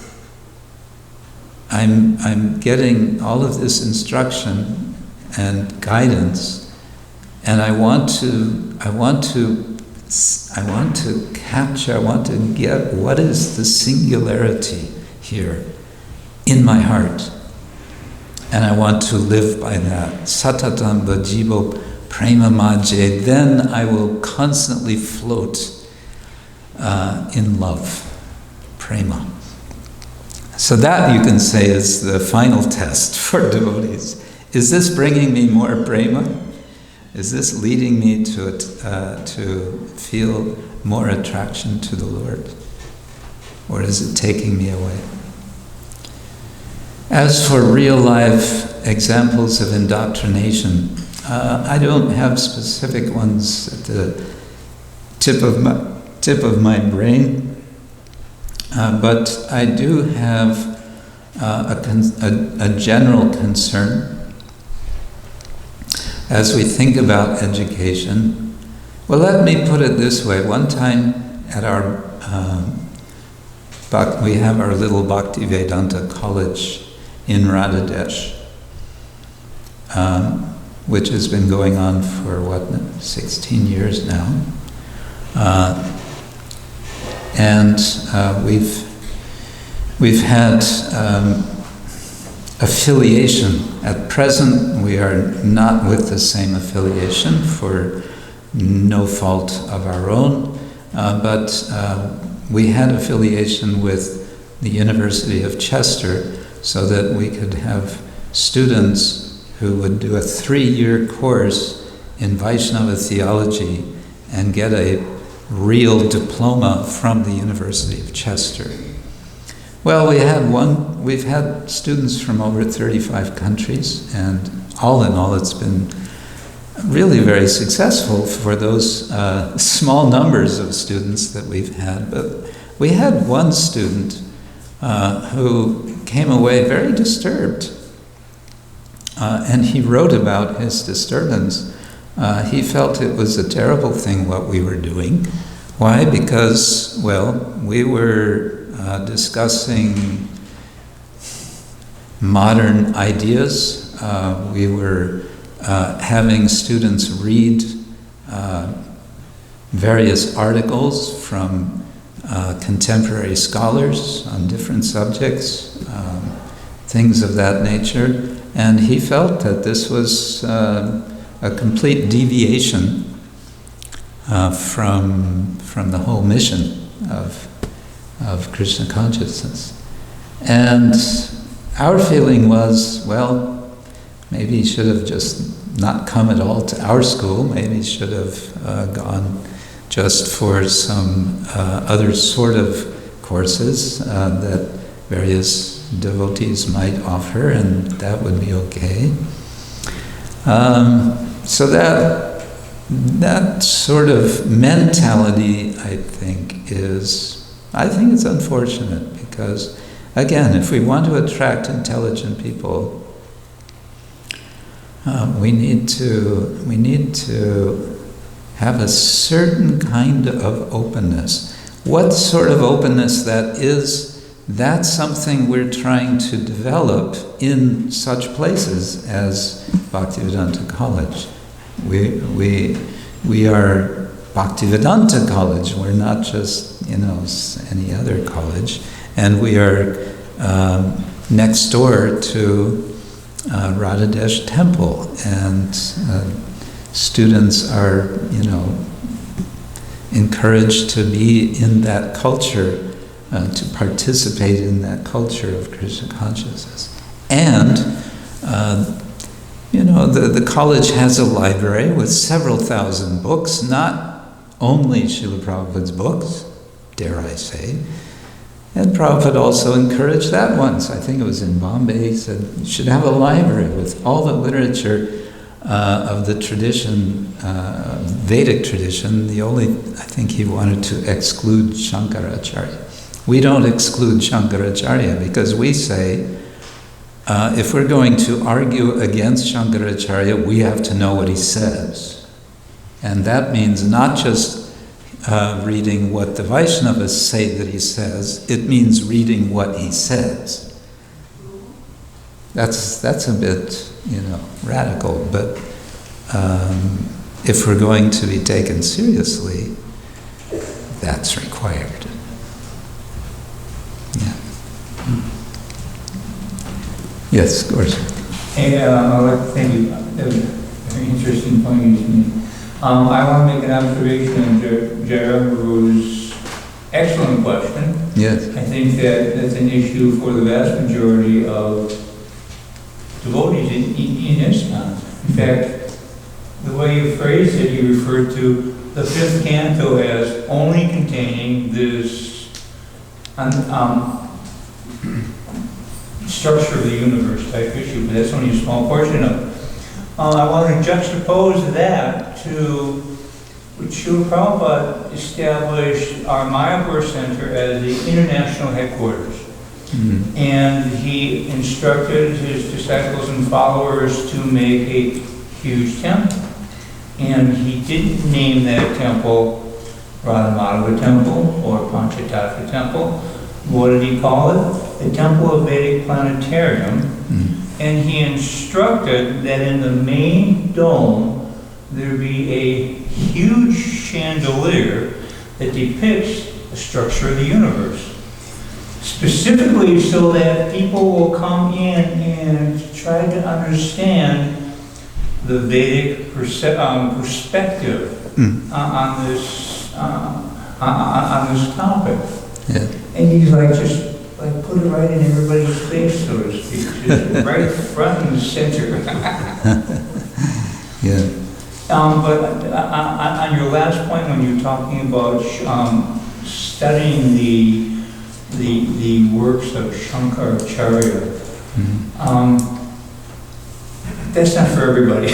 I'm getting all of this instruction and guidance, and I want to I want to capture, I want to get what is the singularity here in my heart. And I want to live by that. Satatam bhajibo prema majje. Then I will constantly float in love. Prema. So that, you can say, is the final test for devotees. Is this bringing me more prema? Is this leading me to feel more attraction to the Lord? Or is it taking me away? As for real life examples of indoctrination, I don't have specific ones at the tip of my brain, but I do have a general concern as we think about education. Well, let me put it this way. One time at our, we have our little Bhaktivedanta college in Radhadesh, which has been going on for, 16 years now. And we've had affiliation. At present, we are not with the same affiliation for no fault of our own, but we had affiliation with the University of Chester so that we could have students who would do a 3-year course in Vaishnava theology and get a real diploma from the University of Chester. Well, we've had students from over 35 countries, and all in all, it's been really very successful for those small numbers of students that we've had. But we had one student who came away very disturbed, and he wrote about his disturbance. He felt it was a terrible thing what we were doing. Why? Because, well, we were discussing modern ideas. We were having students read various articles from contemporary scholars on different subjects, things of that nature. And he felt that this was a complete deviation from the whole mission of Krishna consciousness. And our feeling was, well, maybe he should have just not come at all to our school. Maybe he should have gone just for some other sort of courses that various devotees might offer, and that would be okay. So that sort of mentality, I think it's unfortunate, because again, if we want to attract intelligent people, we need to have a certain kind of openness. What sort of openness that is, that's something we're trying to develop in such places as Bhaktivedanta College. We are Bhaktivedanta College. We're not just, any other college. And we are next door to Radhadesh Temple, and students are, encouraged to be in that culture, to participate in that culture of Krishna consciousness. And, the college has a library with several thousand books, not only Srila Prabhupada's books, dare I say. And Prabhupada also encouraged that once. I think it was in Bombay. He said, you should have a library with all the literature of the tradition, Vedic tradition. I think he wanted to exclude Shankaracharya. We don't exclude Shankaracharya because we say, if we're going to argue against Shankaracharya, we have to know what he says. And that means not just reading what the Vaishnavas say that he says, it means reading what he says. That's a bit, radical, but if we're going to be taken seriously, that's required. Yeah. Yes, of course. Hey, I'd like to thank you. That was a very interesting point you just made. I want to make an observation on Jarabu's excellent question. Yes. I think that that's an issue for the vast majority of devotees in ISKCON. In fact, the way you phrased it, you referred to the fifth canto as only containing this structure of the universe type issue, but that's only a small portion of it. I want to juxtapose that to what Srila Prabhupada established our Mayapur Center as the international headquarters. Mm-hmm. And he instructed his disciples and followers to make a huge temple. And he didn't name that temple Radhamadhava Temple or Panchatattva Temple. What did he call it? The Temple of Vedic Planetarium. Mm-hmm. And he instructed that in the main dome there be a huge chandelier that depicts the structure of the universe. Specifically so that people will come in and try to understand the Vedic perspective on this topic. Yeah. And he's like, just like put it right in everybody's face, so to speak, just right front and center. Yeah. But on your last point, when you're talking about studying the works of Shankaracharya, that's not for everybody.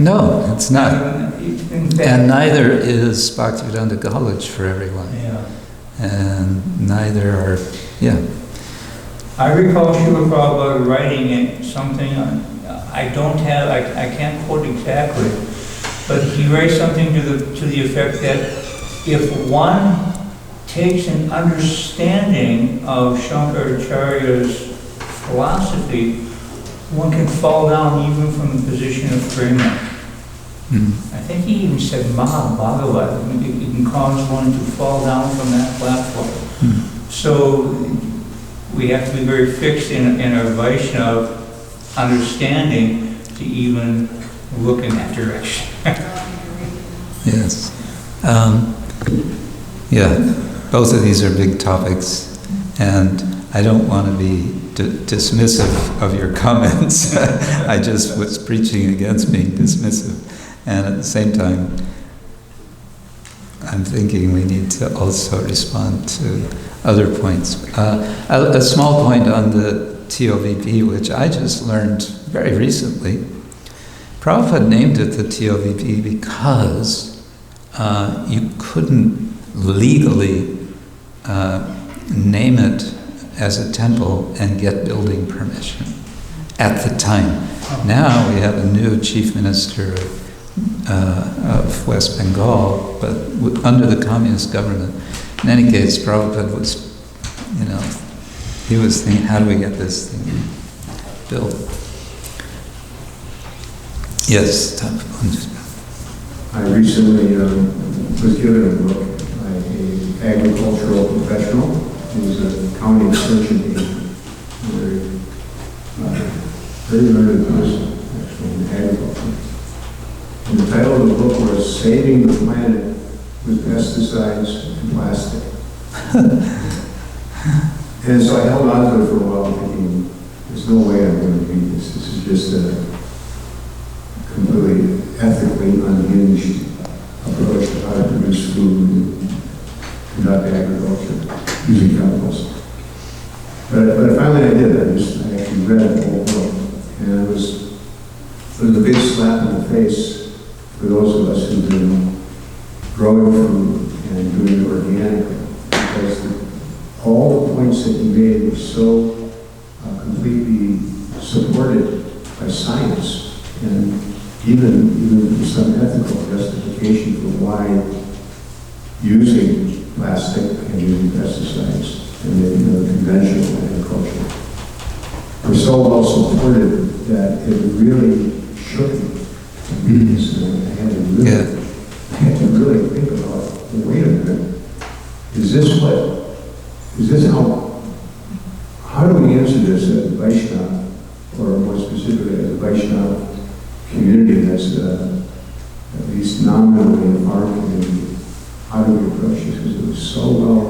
No, it's not. In fact, And neither is Bhaktivedanta College for everyone. yeah. And neither are, yeah. I recall Srila Prabhupada writing it something, I can't quote exactly, but he writes something to the effect that if one takes an understanding of Shankaracharya's philosophy, one can fall down even from the position of prema. I think he even said Mahabhagavat. It can cause one to fall down from that platform. So we have to be very fixed in our Vaishnava understanding to even look in that direction. Yes. Yeah, both of these are big topics, and I don't want to be dismissive of your comments. I just was preaching against being dismissive. And at the same time, I'm thinking we need to also respond to other points. A small point on the TOVP, which I just learned very recently. Prabhupada named it the TOVP because you couldn't legally name it as a temple and get building permission at the time. Now we have a new chief minister of West Bengal, but under the communist government. In any case, Prabhupada was, he was thinking, how do we get this thing built? Yes, I recently was given a book by an agricultural professional who was a county extension agent, very learned person, actually, in agriculture. And the title of the book was Saving the Planet with Pesticides and Plastic. And so I held on to it for a while thinking, there's no way I'm going to read this. This is just a completely ethically unhinged approach to how to produce food and conduct agriculture using chemicals. But finally I did. I actually read the whole book. And it was a big slap in the face for those of us who've been growing food and doing it organically. Because all the points that he made were so completely supported by science, and even some ethical justification for why using plastic and using pesticides and the conventional agriculture were so well supported that it really shook me to read this. And I had to really think about, wait a minute, is this how do we answer this as a Vaishnava, or more specifically as a Vaishnava community that's at least nominally a farm community? How do we approach this? Because it was so well,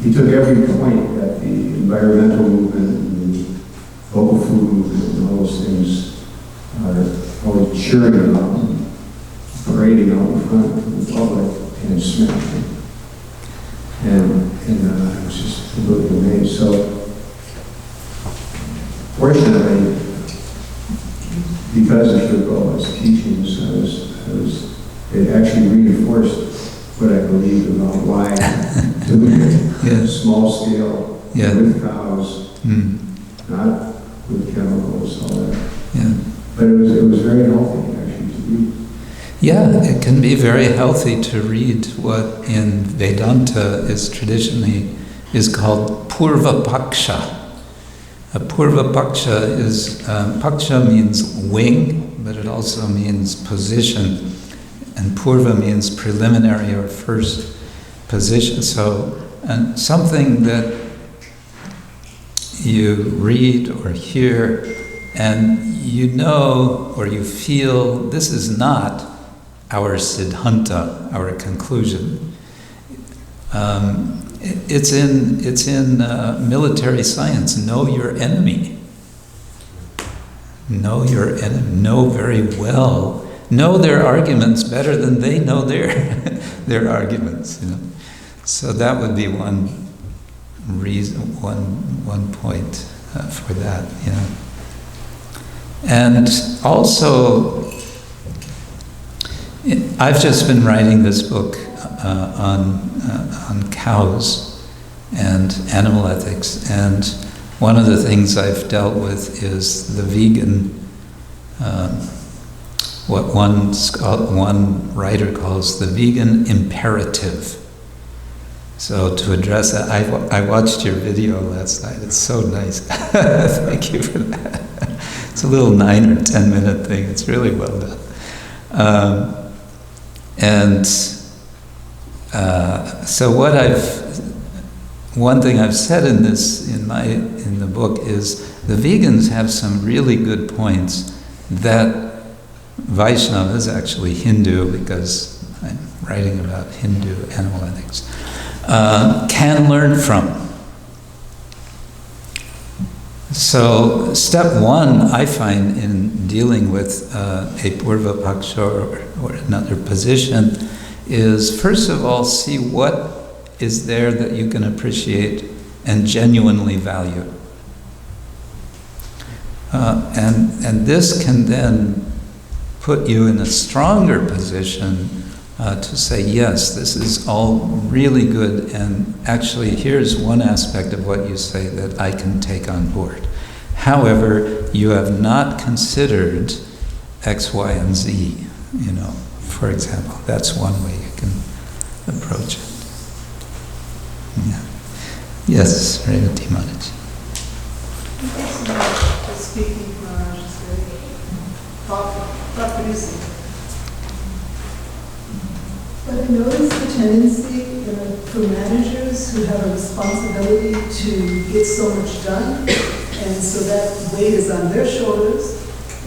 he took every point that the environmental movement and the local food movement and all those things are always cheering about and parading out in front of the public and smashing. And I was just really amazed. So, fortunately, because of Foucault's teachings, it actually reinforced what I believed about why doing it Yeah. small scale, Yeah. with cows, Mm. not with chemicals, all that. Yeah. But it was very healthy actually to read. Yeah, it can be very healthy to read what in Vedanta is called Purva Paksha. A Purva Paksha is, Paksha means wing, but it also means position. And Purva means preliminary or first position. So, and something that you read or hear and you know or you feel this is not our siddhanta, our conclusion. It's in military science. Know your enemy. Know your enemy. Know very well. Know their arguments better than they know their arguments. You know, so that would be one reason, one point for that. You know, and also, I've just been writing this book on cows and animal ethics, and one of the things I've dealt with is the vegan. What one writer calls the vegan imperative. So to address that, I watched your video last night. It's so nice. Thank you for that. It's a little 9 or 10 minute thing. It's really well done. So one thing I've said in the book is the vegans have some really good points that Vaishnava is actually Hindu, because I'm writing about Hindu animal ethics, can learn from. So step one, I find, in dealing with a Purva Paksha or another position is, first of all, see what is there that you can appreciate and genuinely value. And this can then put you in a stronger position to say, yes, this is all really good, and actually here's one aspect of what you say that I can take on board. However, you have not considered X, Y, and Z, you know, for example. That's one way you can approach it. Yeah. Yes, Revati Maharaj. Speaking Maharaj is very thought-producing. But I notice the tendency for managers who have a responsibility to get so much done, and so that weight is on their shoulders,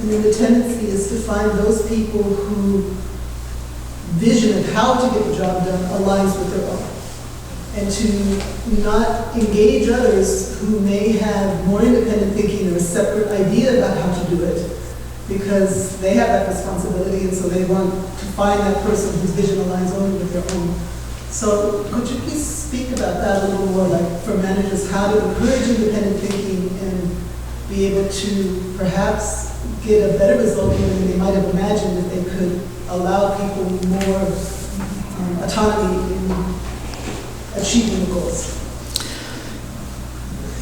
and then the tendency is to find those people who vision of how to get the job done aligns with their own, and to not engage others who may have more independent thinking or a separate idea about how to do it, because they have that responsibility, and so they want to find that person whose vision aligns only with their own. So could you please speak about that a little more, like for managers, how to encourage independent thinking and be able to perhaps get a better result than they might have imagined if they could allow people more autonomy in achieving the goals?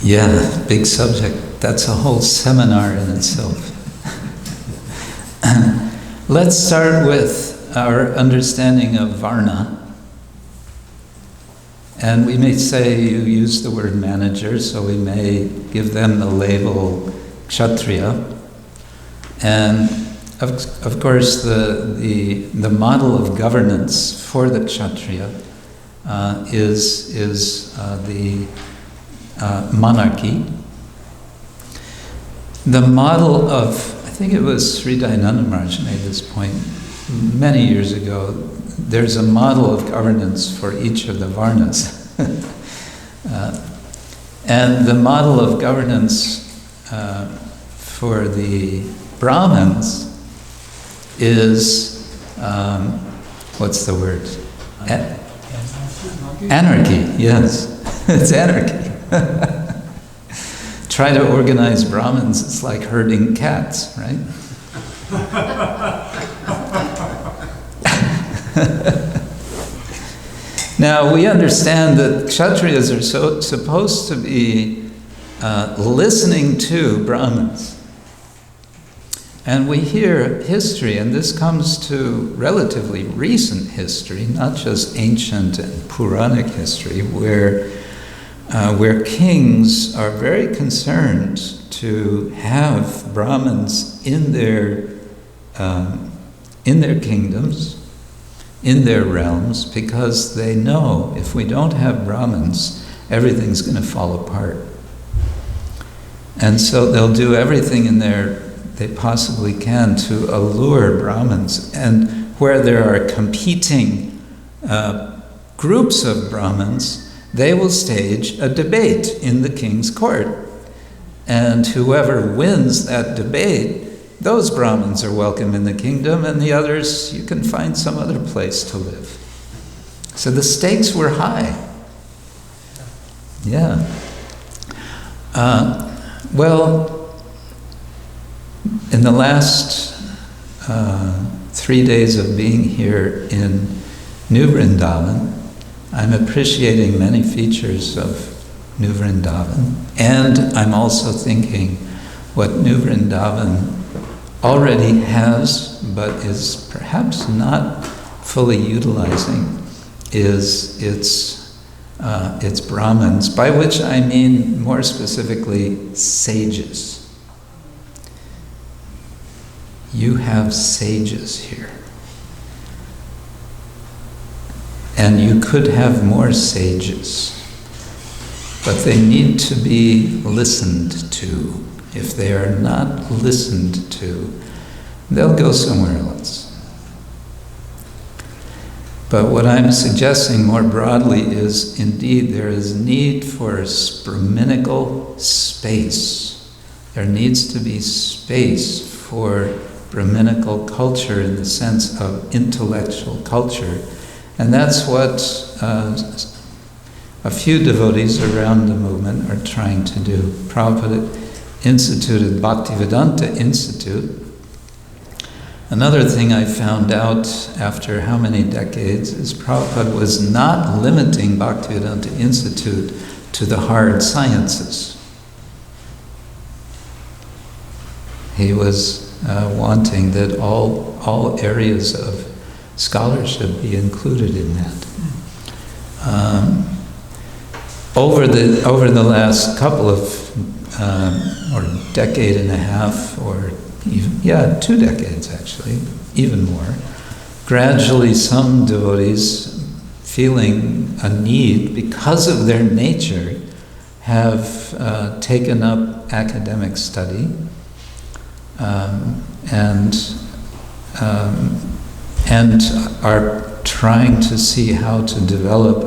Yeah, big subject. That's a whole seminar in itself. Let's start with our understanding of Varna. And we may say, you use the word manager, so we may give them the label Kshatriya. And of course, the model of governance for the Kshatriya is the monarchy. The model of, I think it was Sri Dayananda Maharaj made this point many years ago, there's a model of governance for each of the varnas. And the model of governance for the Brahmins is, what's the word? Anarchy, yes. It's anarchy. Try to organize Brahmins, it's like herding cats, right? Now, we understand that Kshatriyas are supposed to be listening to Brahmins. And we hear history, and this comes to relatively recent history, not just ancient and Puranic history, where kings are very concerned to have Brahmins in their kingdoms, in their realms, because they know if we don't have Brahmins, everything's going to fall apart. And so they'll do everything they possibly can to allure Brahmins. And where there are competing groups of Brahmins, they will stage a debate in the king's court. And whoever wins that debate, those Brahmins are welcome in the kingdom, and the others, you can find some other place to live. So the stakes were high. Yeah. Well, in the last 3 days of being here in New Vrindaban, I'm appreciating many features of New Vrindaban, and I'm also thinking what New Vrindaban already has, but is perhaps not fully utilizing, is its Brahmins, by which I mean more specifically sages. You have sages here. And you could have more sages, but they need to be listened to. If they are not listened to, they'll go somewhere else. But what I'm suggesting more broadly is, indeed, there is need for Brahminical space. There needs to be space for Brahminical culture in the sense of intellectual culture. And that's what a few devotees around the movement are trying to do. Prabhupada instituted Bhaktivedanta Institute. Another thing I found out after how many decades is Prabhupada was not limiting Bhaktivedanta Institute to the hard sciences. He was wanting that all areas of scholarship be included in that. Over the last couple of or decade and a half, or even 2 decades actually, even more, gradually some devotees, feeling a need because of their nature, have taken up academic study and are trying to see how to develop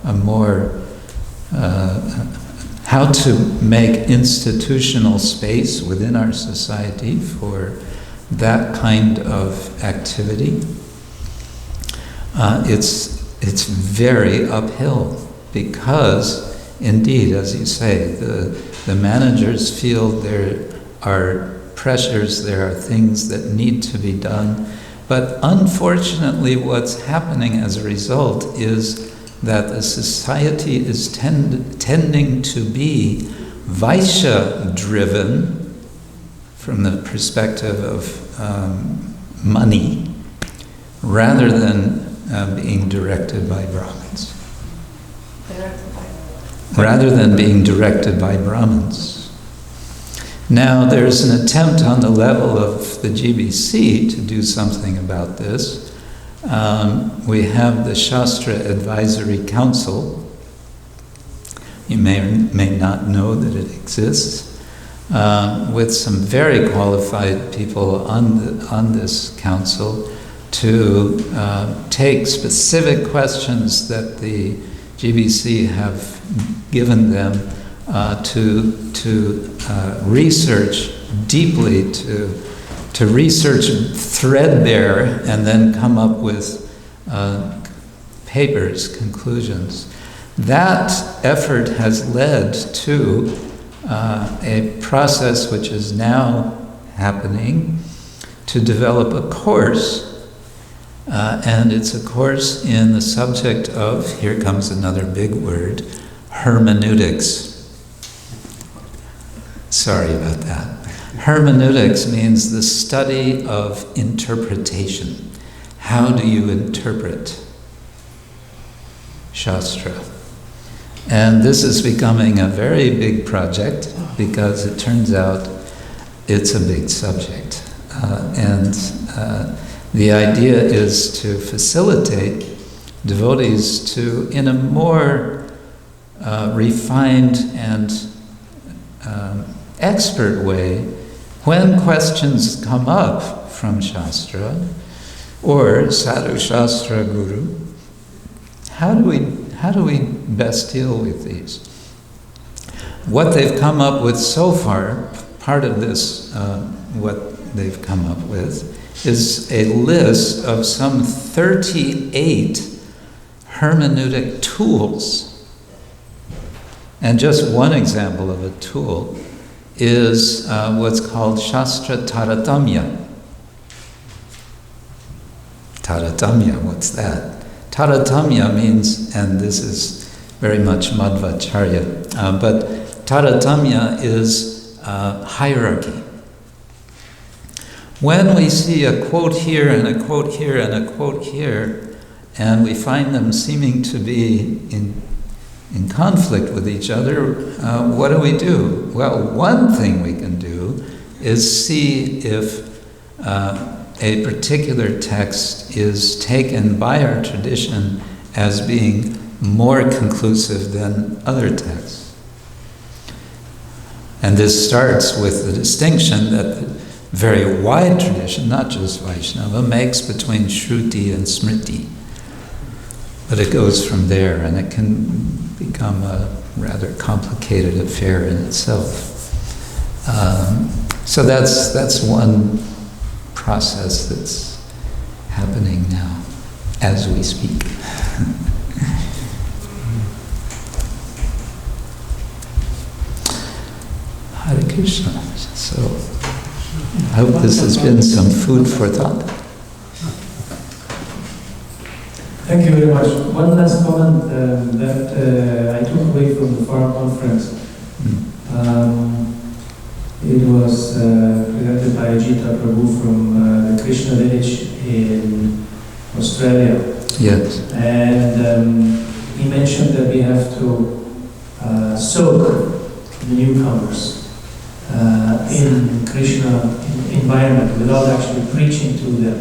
a more how to make institutional space within our society for that kind of activity. It's very uphill because, indeed, as you say, the managers feel there are pressures, there are things that need to be done. But unfortunately, what's happening as a result is that the society is tending to be Vaishya-driven from the perspective of money, rather than being directed by Brahmins. Rather than being directed by Brahmins. Now, there's an attempt on the level of the GBC to do something about this, we have the Shastra Advisory Council. You may or may not know that it exists, with some very qualified people on this council to take specific questions that the GBC have given them to research deeply, to research threadbare, and then come up with papers, conclusions. That effort has led to a process which is now happening to develop a course, and it's a course in the subject of, here comes another big word, hermeneutics. Sorry about that. Hermeneutics means the study of interpretation. How do you interpret Shastra? And this is becoming a very big project because it turns out it's a big subject. And the idea is to facilitate devotees to, in a more refined and expert way, when questions come up from Shastra or Sadhu Shastra Guru, how do we best deal with these? What they've come up with so far, part of this, what they've come up with, is a list of some 38 hermeneutic tools. And just one example of a tool is what's called Shastra Taratamya. Taratamya, what's that? Taratamya means, and this is very much Madhvacharya, but Taratamya is hierarchy. When we see a quote here and a quote here and a quote here, and we find them seeming to be in conflict with each other, what do? Well, one thing we can do is see if a particular text is taken by our tradition as being more conclusive than other texts. And this starts with the distinction that the very wide tradition, not just Vaishnava, makes between Shruti and Smriti. But it goes from there, and it can become a rather complicated affair in itself. So that's one process that's happening now as we speak. Hare Krishna. So I hope this has been some food for thought. Thank you very much. One last comment that I took away from the Farm Conference. It was presented by Ajita Prabhu from the Krishna village in Australia. Yes. And he mentioned that we have to soak the newcomers in Krishna environment without actually preaching to them.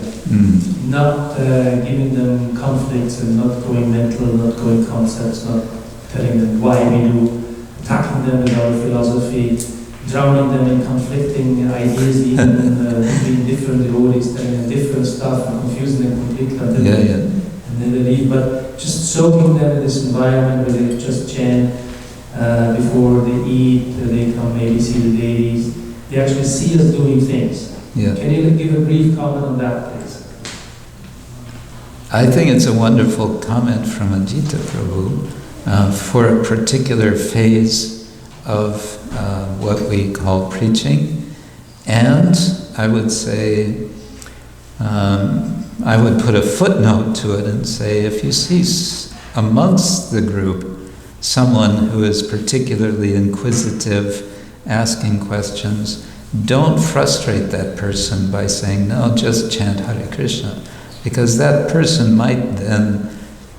Not giving them conflicts and not going mental, not going concepts, not telling them why we do, attacking them with our philosophy, drowning them in conflicting ideas, even between different devotees, telling them different stuff and confusing them completely until and then they leave. But just soaking them in this environment where they just chant before they eat, they come maybe see the deities. They actually see us doing things. Yeah. Can you give a brief comment on that, please? I think it's a wonderful comment from Ajita Prabhu for a particular phase of what we call preaching. And I would say, I would put a footnote to it and say, if you see amongst the group someone who is particularly inquisitive, asking questions, don't frustrate that person by saying, no, just chant Hare Krishna, because that person might then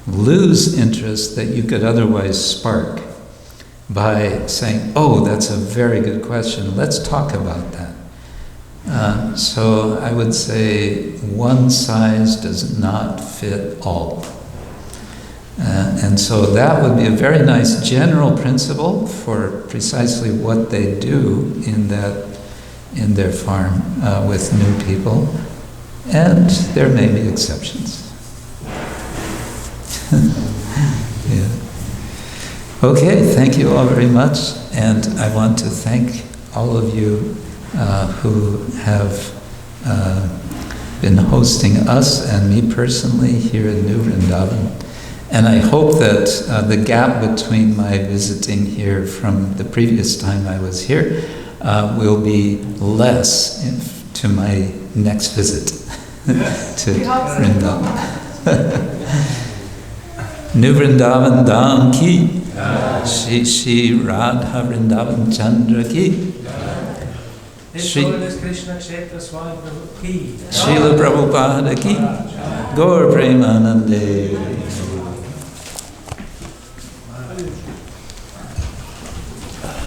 lose interest that you could otherwise spark by saying, oh, that's a very good question, let's talk about that. So I would say one size does not fit all. And so that would be a very nice general principle for precisely what they do in their farm with new people. And there may be exceptions. Yeah. Okay, thank you all very much, and I want to thank all of you who have been hosting us and me personally here in New Vrindaban. And I hope that the gap between my visiting here from the previous time I was here will be less to my next visit to Vrindaban. New Vrindavan Dham ki, Shri Radha Vrindavan Chandra ki, His Holiness Krishna Ksetra Swami Prabhu ki. Srila Prabhupada ki, Gaur Premanande.